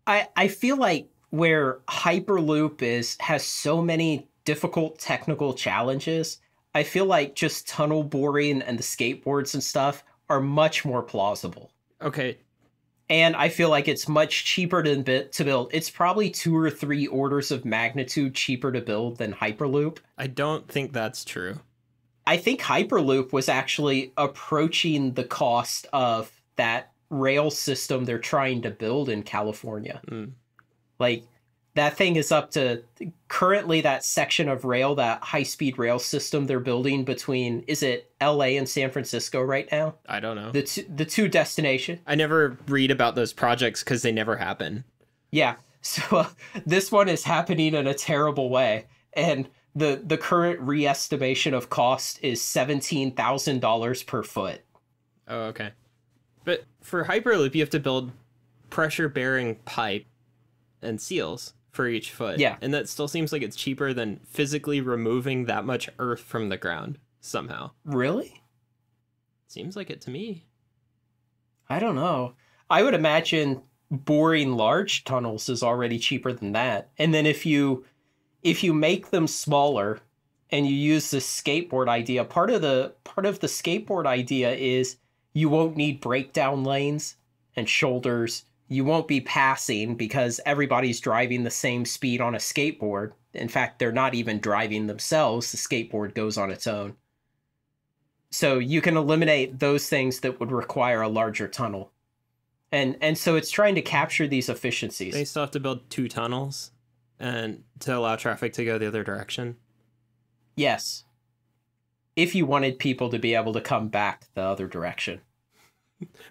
S2: I feel like where Hyperloop has so many difficult technical challenges, I feel like just tunnel boring and the skateboards and stuff are much more plausible.
S1: Okay.
S2: And I feel like it's much cheaper to build. It's probably 2 or 3 orders of magnitude cheaper to build than Hyperloop.
S1: I don't think that's true.
S2: I think Hyperloop was actually approaching the cost of that rail system they're trying to build in California. Like, that thing is up to currently that section of rail, that high-speed rail system they're building between, is it LA and San Francisco right now?
S1: I don't know.
S2: The two destination.
S1: I never read about those projects because they never happen.
S2: Yeah. So this one is happening in a terrible way. And the current re-estimation of cost is $17,000 per foot.
S1: Oh, okay. But for Hyperloop, you have to build pressure-bearing pipe and seals for each foot.
S2: Yeah.
S1: And that still seems like it's cheaper than physically removing that much earth from the ground somehow.
S2: Really?
S1: Seems like it to me.
S2: I don't know. I would imagine boring large tunnels is already cheaper than that. And then if you make them smaller and you use the skateboard idea, part of the skateboard idea is you won't need breakdown lanes and shoulders. You won't be passing because everybody's driving the same speed on a skateboard. In fact, they're not even driving themselves. The skateboard goes on its own. So you can eliminate those things that would require a larger tunnel. And so it's trying to capture these efficiencies.
S1: They still have to build 2 tunnels and to allow traffic to go the other direction.
S2: Yes. If you wanted people to be able to come back the other direction.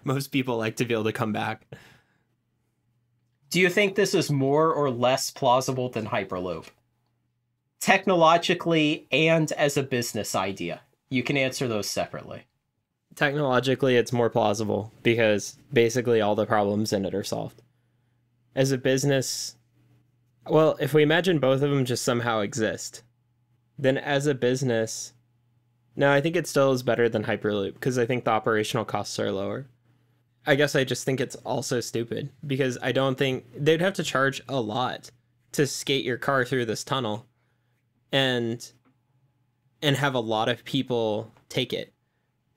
S1: Most people like to be able to come back.
S2: Do you think this is more or less plausible than Hyperloop? Technologically and as a business idea. You can answer those separately.
S1: Technologically, it's more plausible because basically all the problems in it are solved. As a business, well, if we imagine both of them just somehow exist, then as a business, no, I think it still is better than Hyperloop because I think the operational costs are lower. I guess I just think it's also stupid because I don't think they'd have to charge a lot to skate your car through this tunnel and have a lot of people take it.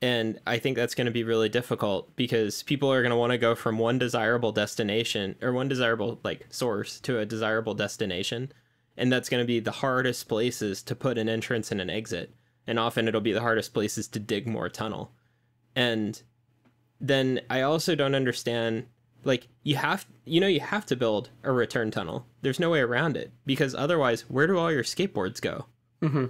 S1: And I think that's going to be really difficult because people are going to want to go from one desirable destination or one desirable source to a desirable destination. And that's going to be the hardest places to put an entrance and an exit. And often it'll be the hardest places to dig more tunnel. And then I also don't understand, you have to build a return tunnel. There's no way around it because otherwise, where do all your skateboards go?
S2: Mm-hmm.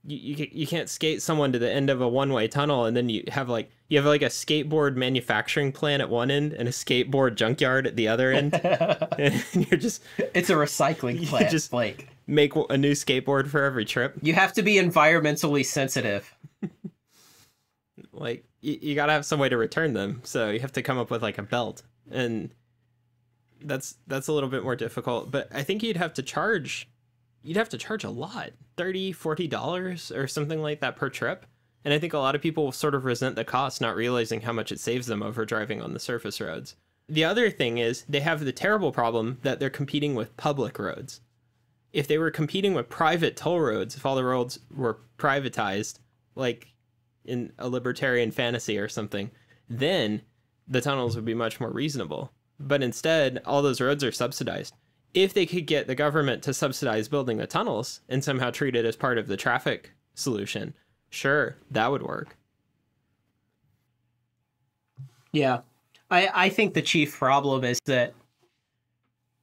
S1: You can't skate someone to the end of a one-way tunnel and then you have a skateboard manufacturing plant at one end and a skateboard junkyard at the other end. And you're just... It's
S2: a recycling plant,
S1: just make a new skateboard for every trip.
S2: You have to be environmentally sensitive.
S1: You gotta have some way to return them, so you have to come up with a belt, and that's a little bit more difficult. But I think you'd have to charge a lot, $30-$40 or something like that per trip. And I think a lot of people will sort of resent the cost, not realizing how much it saves them over driving on the surface roads. The other thing is they have the terrible problem that they're competing with public roads. If they were competing with private toll roads, if all the roads were privatized, like in a libertarian fantasy or something, then the tunnels would be much more reasonable. But instead, all those roads are subsidized. If they could get the government to subsidize building the tunnels and somehow treat it as part of the traffic solution, sure, that would work.
S2: Yeah. I think the chief problem is that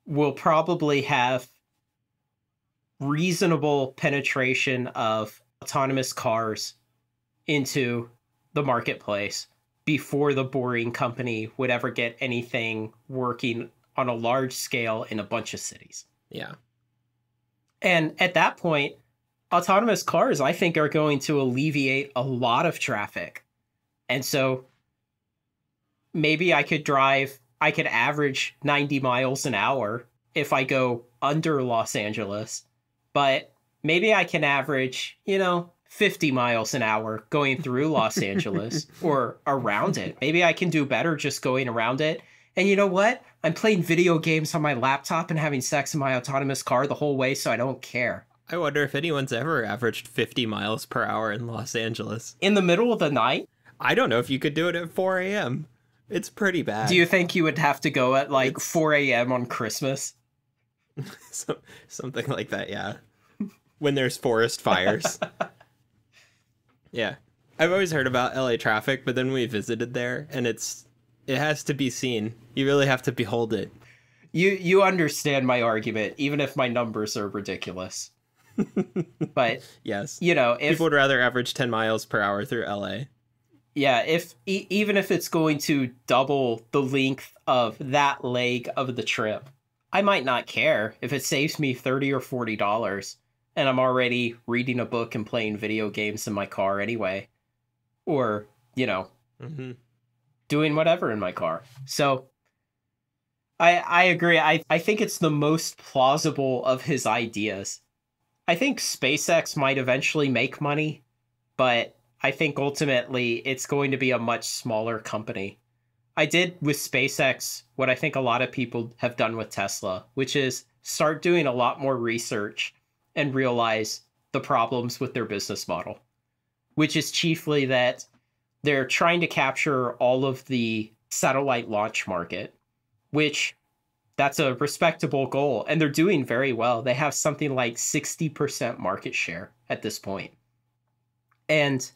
S2: we'll probably have reasonable penetration of autonomous cars into the marketplace before the Boring Company would ever get anything working on a large scale in a bunch of cities.
S1: Yeah.
S2: And at that point, autonomous cars, I think, are going to alleviate a lot of traffic. And so maybe I could average 90 miles an hour if I go under Los Angeles, but maybe I can average, 50 miles an hour going through Los Angeles or around it. Maybe I can do better just going around it. And you know what? I'm playing video games on my laptop and having sex in my autonomous car the whole way, so I don't care.
S1: I wonder if anyone's ever averaged 50 miles per hour in Los Angeles.
S2: In the middle of the night?
S1: I don't know if you could do it at 4 a.m. It's pretty bad.
S2: Do you think you would have to go at 4 a.m. on Christmas?
S1: Something like that, yeah. When there's forest fires. Yeah. I've always heard about LA traffic, but then we visited there, and it has to be seen. You really have to behold it.
S2: You understand my argument, even if my numbers are ridiculous. But
S1: yes,
S2: if
S1: people would rather average 10 miles per hour through LA.
S2: Yeah, even if it's going to double the length of that leg of the trip, I might not care if it saves me $30 or $40 and I'm already reading a book and playing video games in my car anyway. Or, doing whatever in my car. So I agree. I think it's the most plausible of his ideas. I think SpaceX might eventually make money, but I think ultimately it's going to be a much smaller company. I did with SpaceX what I think a lot of people have done with Tesla, which is start doing a lot more research and realize the problems with their business model, which is chiefly that they're trying to capture all of the satellite launch market, which that's a respectable goal. And they're doing very well. They have something like 60% market share at this point. And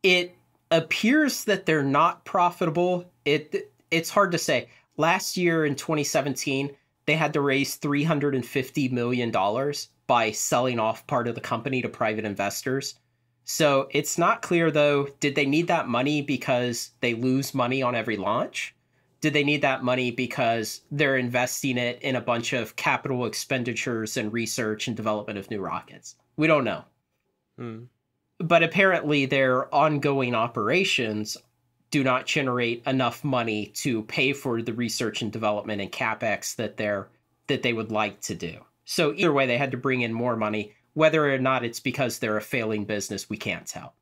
S2: it appears that they're not profitable. It's hard to say. Last year in 2017, they had to raise $350 million by selling off part of the company to private investors. So it's not clear, though, did they need that money because they lose money on every launch? Did they need that money because they're investing it in a bunch of capital expenditures and research and development of new rockets? We don't know. But apparently their ongoing operations do not generate enough money to pay for the research and development and CapEx that they would like to do. So either way, they had to bring in more money. Whether or not it's because they're a failing business, we can't tell.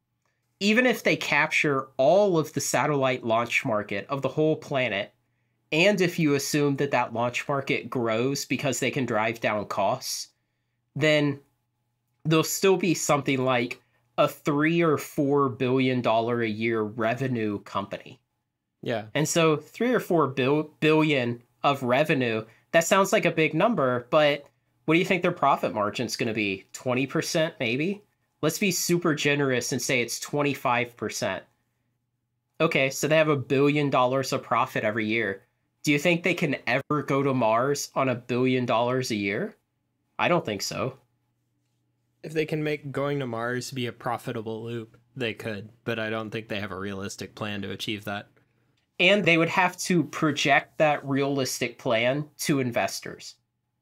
S2: Even if they capture all of the satellite launch market of the whole planet, and if you assume that that launch market grows because they can drive down costs, then there'll still be something like a $3 or $4 billion a year revenue company.
S1: Yeah.
S2: And so 3 or 4 billion of revenue, that sounds like a big number, but what do you think their profit margin's going to be? 20% maybe? Let's be super generous and say it's 25%. Okay, so they have $1 billion of profit every year. Do you think they can ever go to Mars on $1 billion a year? I don't think so.
S1: If they can make going to Mars be a profitable loop, they could, but I don't think they have a realistic plan to achieve that.
S2: And they would have to project that realistic plan to investors.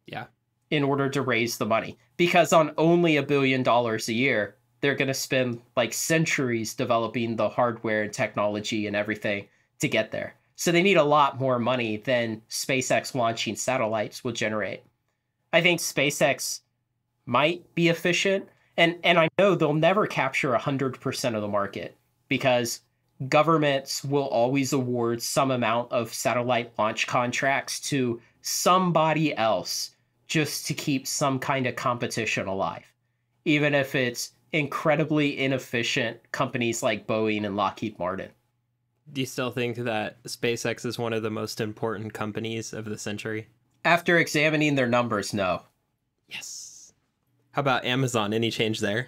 S1: Yeah.
S2: In order to raise the money. Because on only $1 billion a year, they're going to spend like centuries developing the hardware and technology and everything to get there. So they need a lot more money than SpaceX launching satellites will generate. I think SpaceX might be efficient. And I know they'll never capture 100% of the market because governments will always award some amount of satellite launch contracts to somebody else just to keep some kind of competition alive, even if it's incredibly inefficient companies like Boeing and Lockheed Martin.
S1: Do you still think that SpaceX is one of the most important companies of the century?
S2: After examining their numbers, no.
S1: Yes. How about Amazon? Any change there?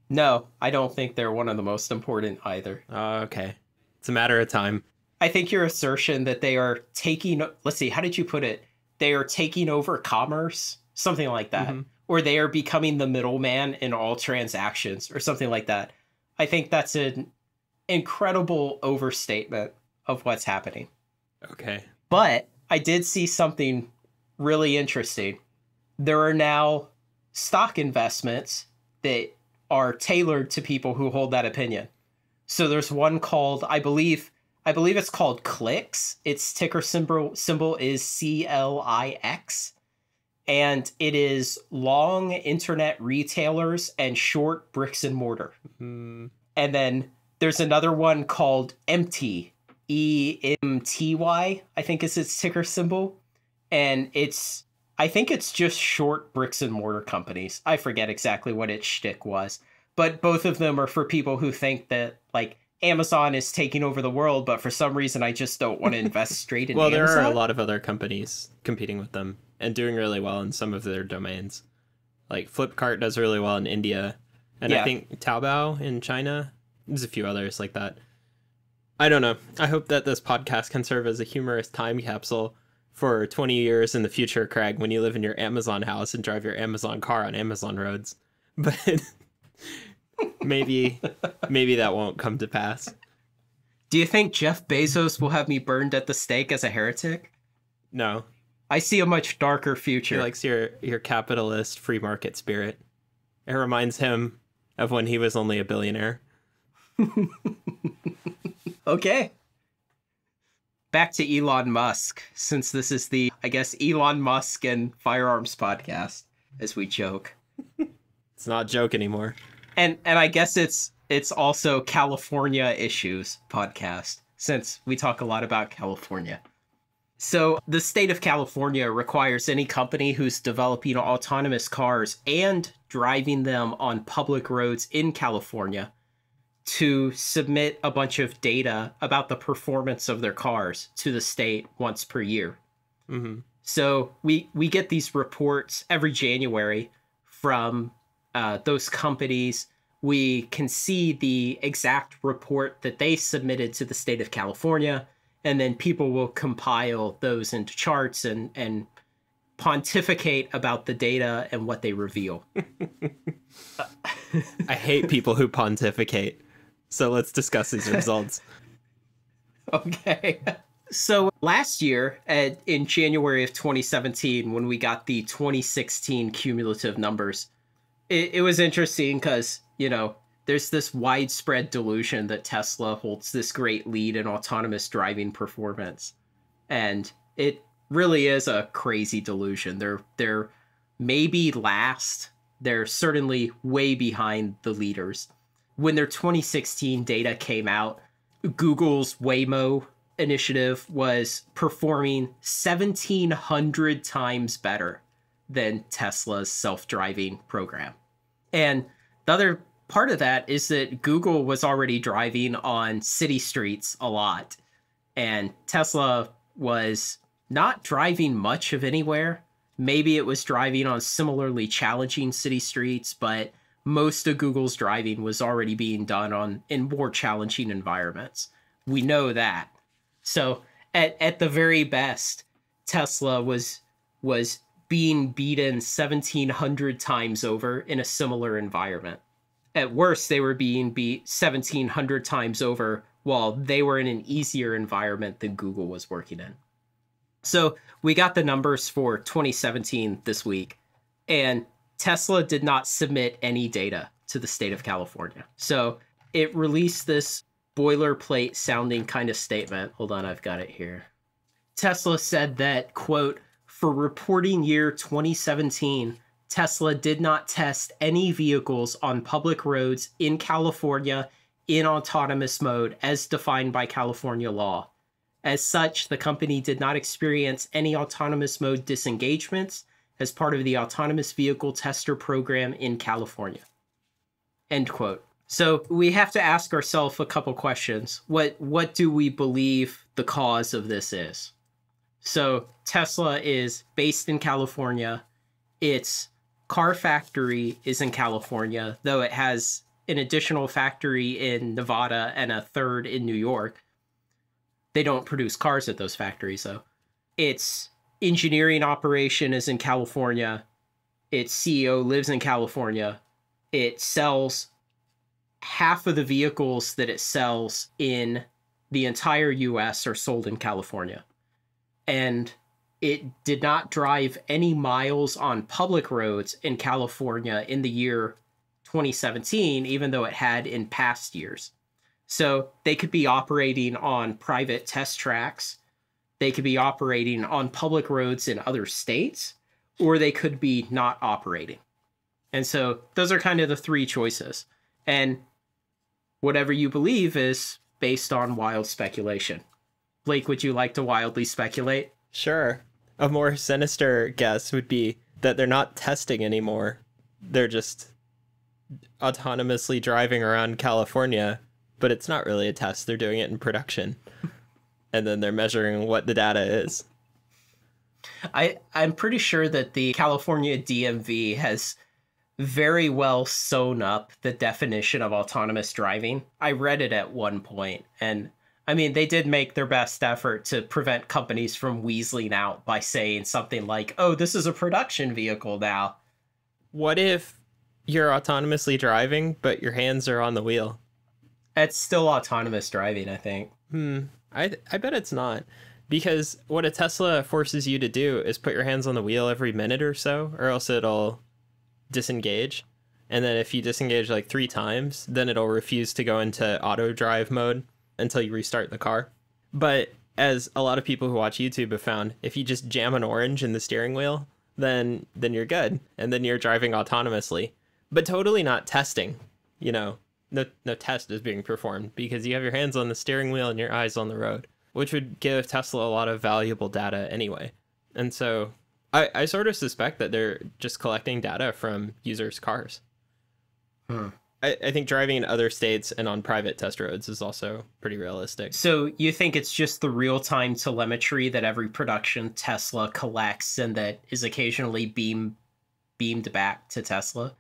S2: No, I don't think they're one of the most important either.
S1: Okay. It's a matter of time.
S2: I think your assertion that they are taking, let's see, how did you put it? They are taking over commerce, something like that. or they are becoming the middleman in all transactions or something like that. I think that's an incredible overstatement of what's happening.
S1: Okay.
S2: But I did see something really interesting. There are now stock investments that are tailored to people who hold that opinion. So there's one called, I believe it's called Clicks. Its ticker symbol is CLIX. And it is long internet retailers and short bricks and mortar.
S1: Mm-hmm.
S2: And then there's another one called Empty, EMTY, I think is its ticker symbol. And I think it's just short bricks and mortar companies. I forget exactly what its shtick was. But both of them are for people who think that, like, Amazon is taking over the world, but for some reason I just don't want to invest straight in
S1: well,
S2: Amazon.
S1: Well, there are a lot of other companies competing with them and doing really well in some of their domains. Like Flipkart does really well in India. And I think Taobao in China. There's a few others like that. I don't know. I hope that this podcast can serve as a humorous time capsule for 20 years in the future, Craig, when you live in your Amazon house and drive your Amazon car on Amazon roads. But maybe that won't come to pass.
S2: Do you think Jeff Bezos will have me burned at the stake as a heretic?
S1: No.
S2: I see a much darker future.
S1: He likes your capitalist free market spirit. It reminds him of when he was only a billionaire.
S2: Okay. Back to Elon Musk, since this is the, I guess, Elon Musk and firearms podcast, as we joke.
S1: It's not a joke anymore.
S2: And I guess it's also California Issues podcast, since we talk a lot about California. So the state of California requires any company who's developing autonomous cars and driving them on public roads in California to submit a bunch of data about the performance of their cars to the state once per year.
S1: Mm-hmm.
S2: So we get these reports every January from those companies. We can see the exact report that they submitted to the state of California, and then people will compile those into charts and pontificate about the data and what they reveal.
S1: I hate people who pontificate. So let's discuss these results.
S2: Okay. So last year, in January of 2017, when we got the 2016 cumulative numbers, it was interesting because, there's this widespread delusion that Tesla holds this great lead in autonomous driving performance. And it really is a crazy delusion. They're maybe last. They're certainly way behind the leaders. When their 2016 data came out, Google's Waymo initiative was performing 1,700 times better than Tesla's self-driving program. And the other part of that is that Google was already driving on city streets a lot, and Tesla was not driving much of anywhere. Maybe it was driving on similarly challenging city streets, but most of Google's driving was already being done in more challenging environments. We know that. So at the very best, Tesla was being beaten 1,700 times over in a similar environment. At worst, they were being beat 1,700 times over while they were in an easier environment than Google was working in. So we got the numbers for 2017 this week, and Tesla did not submit any data to the state of California. So it released this boilerplate sounding kind of statement. Hold on, I've got it here. Tesla said that, quote, for reporting year 2017, Tesla did not test any vehicles on public roads in California in autonomous mode as defined by California law. As such, the company did not experience any autonomous mode disengagements as part of the autonomous vehicle tester program in California. End quote. So we have to ask ourselves a couple questions. What do we believe the cause of this is? So Tesla is based in California. Its car factory is in California, though it has an additional factory in Nevada and a third in New York. They don't produce cars at those factories, though. Its engineering operation is in California. its CEO lives in California. It sells half of the vehicles that it sells in the entire US are sold in California. And it did not drive any miles on public roads in California in the year 2017, even though it had in past years. So they could be operating on private test tracks. They could be operating on public roads in other states, or they could be not operating. And so those are kind of the three choices. And whatever you believe is based on wild speculation. Blake, would you like to wildly speculate?
S1: Sure. A more sinister guess would be that they're not testing anymore. They're just autonomously driving around California, but it's not really a test. They're doing it in production. And then they're measuring what the data is.
S2: I'm pretty sure that the California DMV has very well sewn up the definition of autonomous driving. I read it at one point, and I mean, they did make their best effort to prevent companies from weaseling out by saying something like, oh, this is a production vehicle now.
S1: What if you're autonomously driving, but your hands are on the wheel?
S2: It's still autonomous driving, I think.
S1: I bet it's not. Because what a Tesla forces you to do is put your hands on the wheel every minute or so, or else it'll disengage. And then if you disengage like 3 times, then it'll refuse to go into auto drive mode until you restart the car. But as a lot of people who watch YouTube have found, if you just jam an orange in the steering wheel, then you're good. And then you're driving autonomously. But totally not testing. You know, no test is being performed because you have your hands on the steering wheel and your eyes on the road, which would give Tesla a lot of valuable data anyway. And so I sort of suspect that they're just collecting data from users' cars. I think driving in other states and on private test roads is also pretty realistic.
S2: So you think it's just the real-time telemetry that every production Tesla collects and that is occasionally beamed back to Tesla?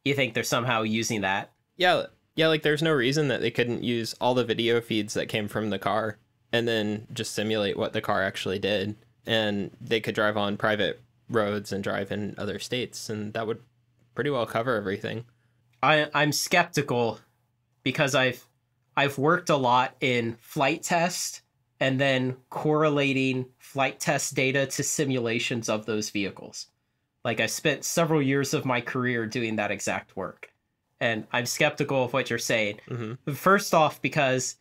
S2: You think they're somehow using that?
S1: Yeah, like there's no reason that they couldn't use all the video feeds that came from the car and then just simulate what the car actually did. And they could drive on private roads and drive in other states, and that would pretty well cover everything.
S2: I'm skeptical because I've worked a lot in flight test and then correlating flight test data to simulations of those vehicles. Like I spent several years of my career doing that exact work. And I'm skeptical of what you're saying. Mm-hmm. First off, because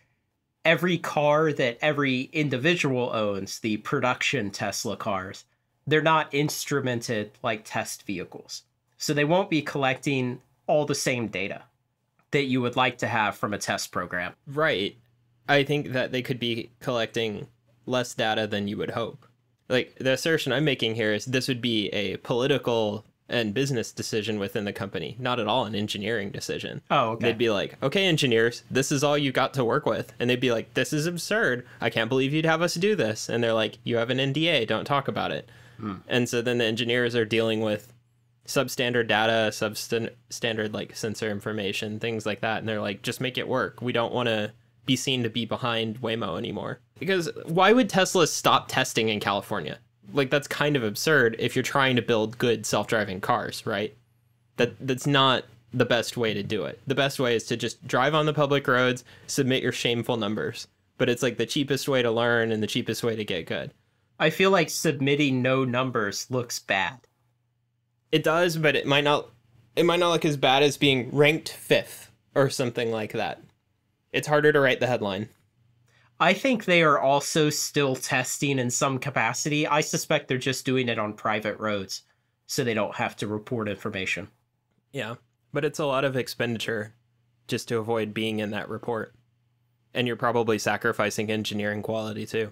S2: every car that every individual owns, the production Tesla cars, they're not instrumented like test vehicles. So they won't be collecting all the same data that you would like to have from a test program.
S1: Right. I think that they could be collecting less data than you would hope. Like the assertion I'm making here is this would be a political and business decision within the company, not at all an engineering decision.
S2: Oh, okay.
S1: They'd be like, okay, engineers, this is all you got to work with. And they'd be like, this is absurd. I can't believe you'd have us do this. And they're like, you have an NDA, don't talk about it. And so then the engineers are dealing with substandard data, substandard like sensor information, things like that. And they're like, just make it work. We don't want to be seen to be behind Waymo anymore. Because why would Tesla stop testing in California? Like, that's kind of absurd if you're trying to build good self-driving cars, right? That's not the best way to do it. The best way is to just drive on the public roads, submit your shameful numbers. But it's like the cheapest way to learn and the cheapest way to get good.
S2: I feel like submitting no numbers looks bad.
S1: It does, but it might not look as bad as being ranked 5th or something like that. It's harder to write the headline.
S2: I think they are also still testing in some capacity. I suspect they're just doing it on private roads so they don't have to report information.
S1: Yeah, but it's a lot of expenditure just to avoid being in that report. And you're probably sacrificing engineering quality too.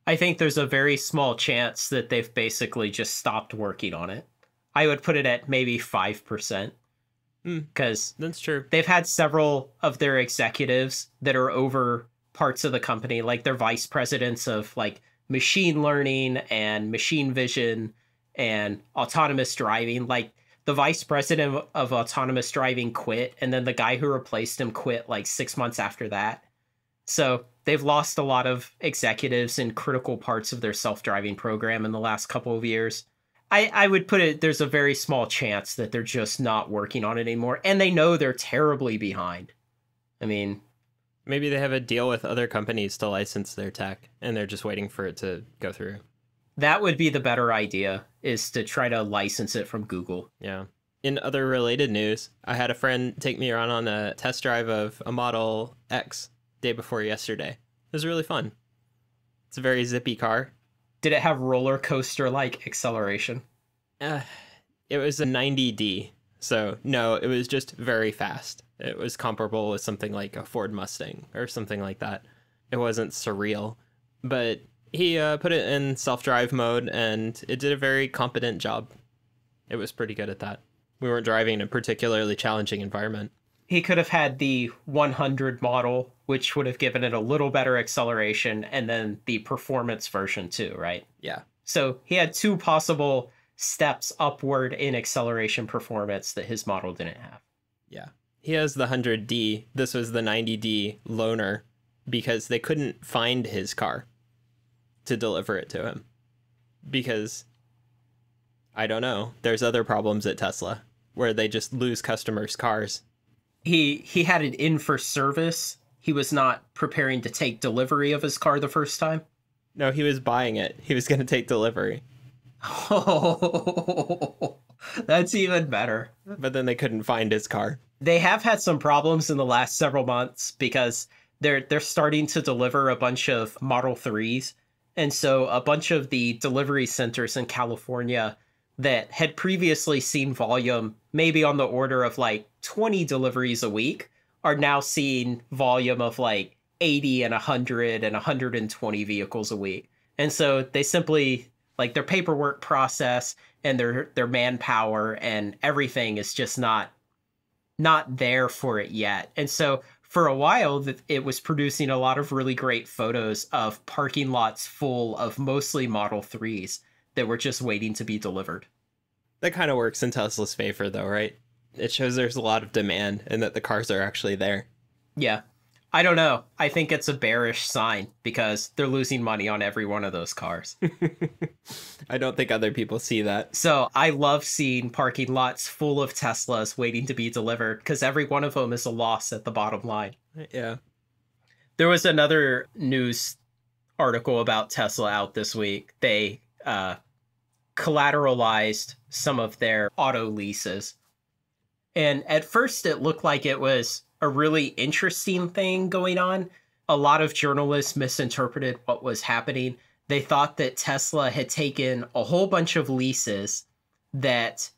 S2: I think there's a very small chance that they've basically just stopped working on it. I would put it at maybe 5%. Because
S1: that's true.
S2: They've had several of their executives that are over parts of the company, like their vice presidents of like machine learning and machine vision and autonomous driving. Like the vice president of autonomous driving quit, and then the guy who replaced him quit like 6 months after that. So they've lost a lot of executives in critical parts of their self-driving program in the last couple of years. I would put it, there's a very small chance that they're just not working on it anymore. And they know they're terribly behind. I mean,
S1: Maybe they have a deal with other companies to license their tech, and they're just waiting for it to go through.
S2: that would be the better idea, is to try to license it from Google.
S1: Yeah. In other related news, I had a friend take me around on a test drive of a Model X day before yesterday. It was really fun. It's a very zippy car.
S2: Did it have roller coaster like acceleration?
S1: It was a 90D, so no, it was just very fast. It was comparable with something like a Ford Mustang or something like that. It wasn't surreal, but he put it in self-drive mode, and it did a very competent job. It was pretty good at that. We weren't driving in a particularly challenging environment.
S2: He could have had the 100 model, which would have given it a little better acceleration, and then the performance version too, right?
S1: Yeah.
S2: So he had two possible steps upward in acceleration performance that his model didn't have.
S1: Yeah. He has the 100D. This was the 90D loaner because they couldn't find his car to deliver it to him. Because, I don't know, there's other problems at Tesla where they just lose customers' cars.
S2: He had it in for service. He was not preparing to take delivery of his car the first time.
S1: No, he was buying it. He was going to take delivery.
S2: Oh, that's even better.
S1: But then they couldn't find his car.
S2: They have had some problems in the last several months because they're starting to deliver a bunch of Model 3s. And so a bunch of the delivery centers in California that had previously seen volume maybe on the order of like 20 deliveries a week are now seeing volume of like 80 and 100 and 120 vehicles a week. And so they simply, like, their paperwork process and their manpower and everything is just not there for it yet. And so for a while it was producing a lot of really great photos of parking lots full of mostly Model 3s that were just waiting to be delivered.
S1: That kind of works in Tesla's favor, though, right? It shows there's a lot of demand and that the cars are actually there.
S2: Yeah. I don't know. I think it's a bearish sign because they're losing money on every one of those cars.
S1: I don't think other people see that.
S2: So I love seeing parking lots full of Teslas waiting to be delivered because every one of them is a loss at the bottom line.
S1: Yeah.
S2: There was another news article about Tesla out this week. They collateralized some of their auto leases. And at first it looked like it was a really interesting thing going on. A lot of journalists misinterpreted what was happening. They thought that Tesla had taken a whole bunch of leases that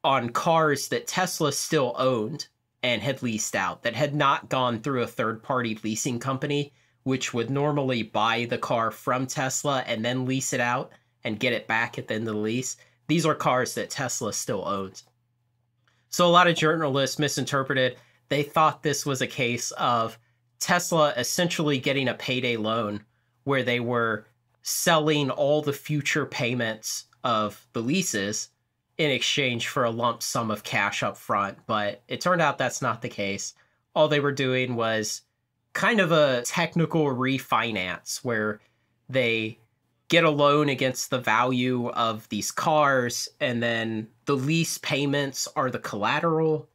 S2: on cars that Tesla still owned and had leased out, that had not gone through a third-party leasing company, which would normally buy the car from Tesla and then lease it out and get it back at the end of the lease. These are cars that Tesla still owns. So a lot of journalists misinterpreted. They thought this was a case of Tesla essentially getting a payday loan where they were selling all the future payments of the leases in exchange for a lump sum of cash up front. But it turned out that's not the case. All they were doing was kind of a technical refinance where they get a loan against the value of these cars, and then the lease payments are the collateral.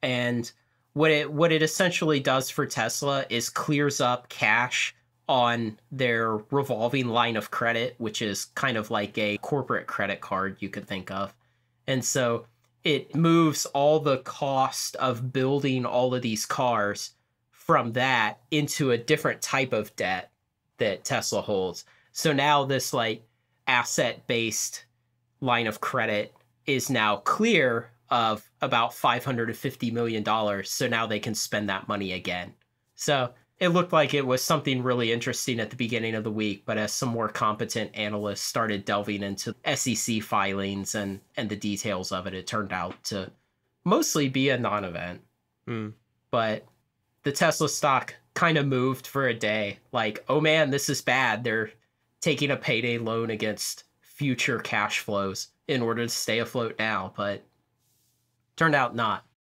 S2: And what it essentially does for Tesla is clears up cash on their revolving line of credit, which is kind of like a corporate credit card you could think of. And so it moves all the cost of building all of these cars from that into a different type of debt that Tesla holds. So now this like asset-based line of credit is now clear of about $550 million. So now they can spend that money again. So it looked like it was something really interesting at the beginning of the week, but as some more competent analysts started delving into SEC filings and the details of it, it turned out to mostly be a non-event. But the Tesla stock kind of moved for a day. Like, oh man, this is bad. They're taking a payday loan against future cash flows in order to stay afloat now, but turned out not.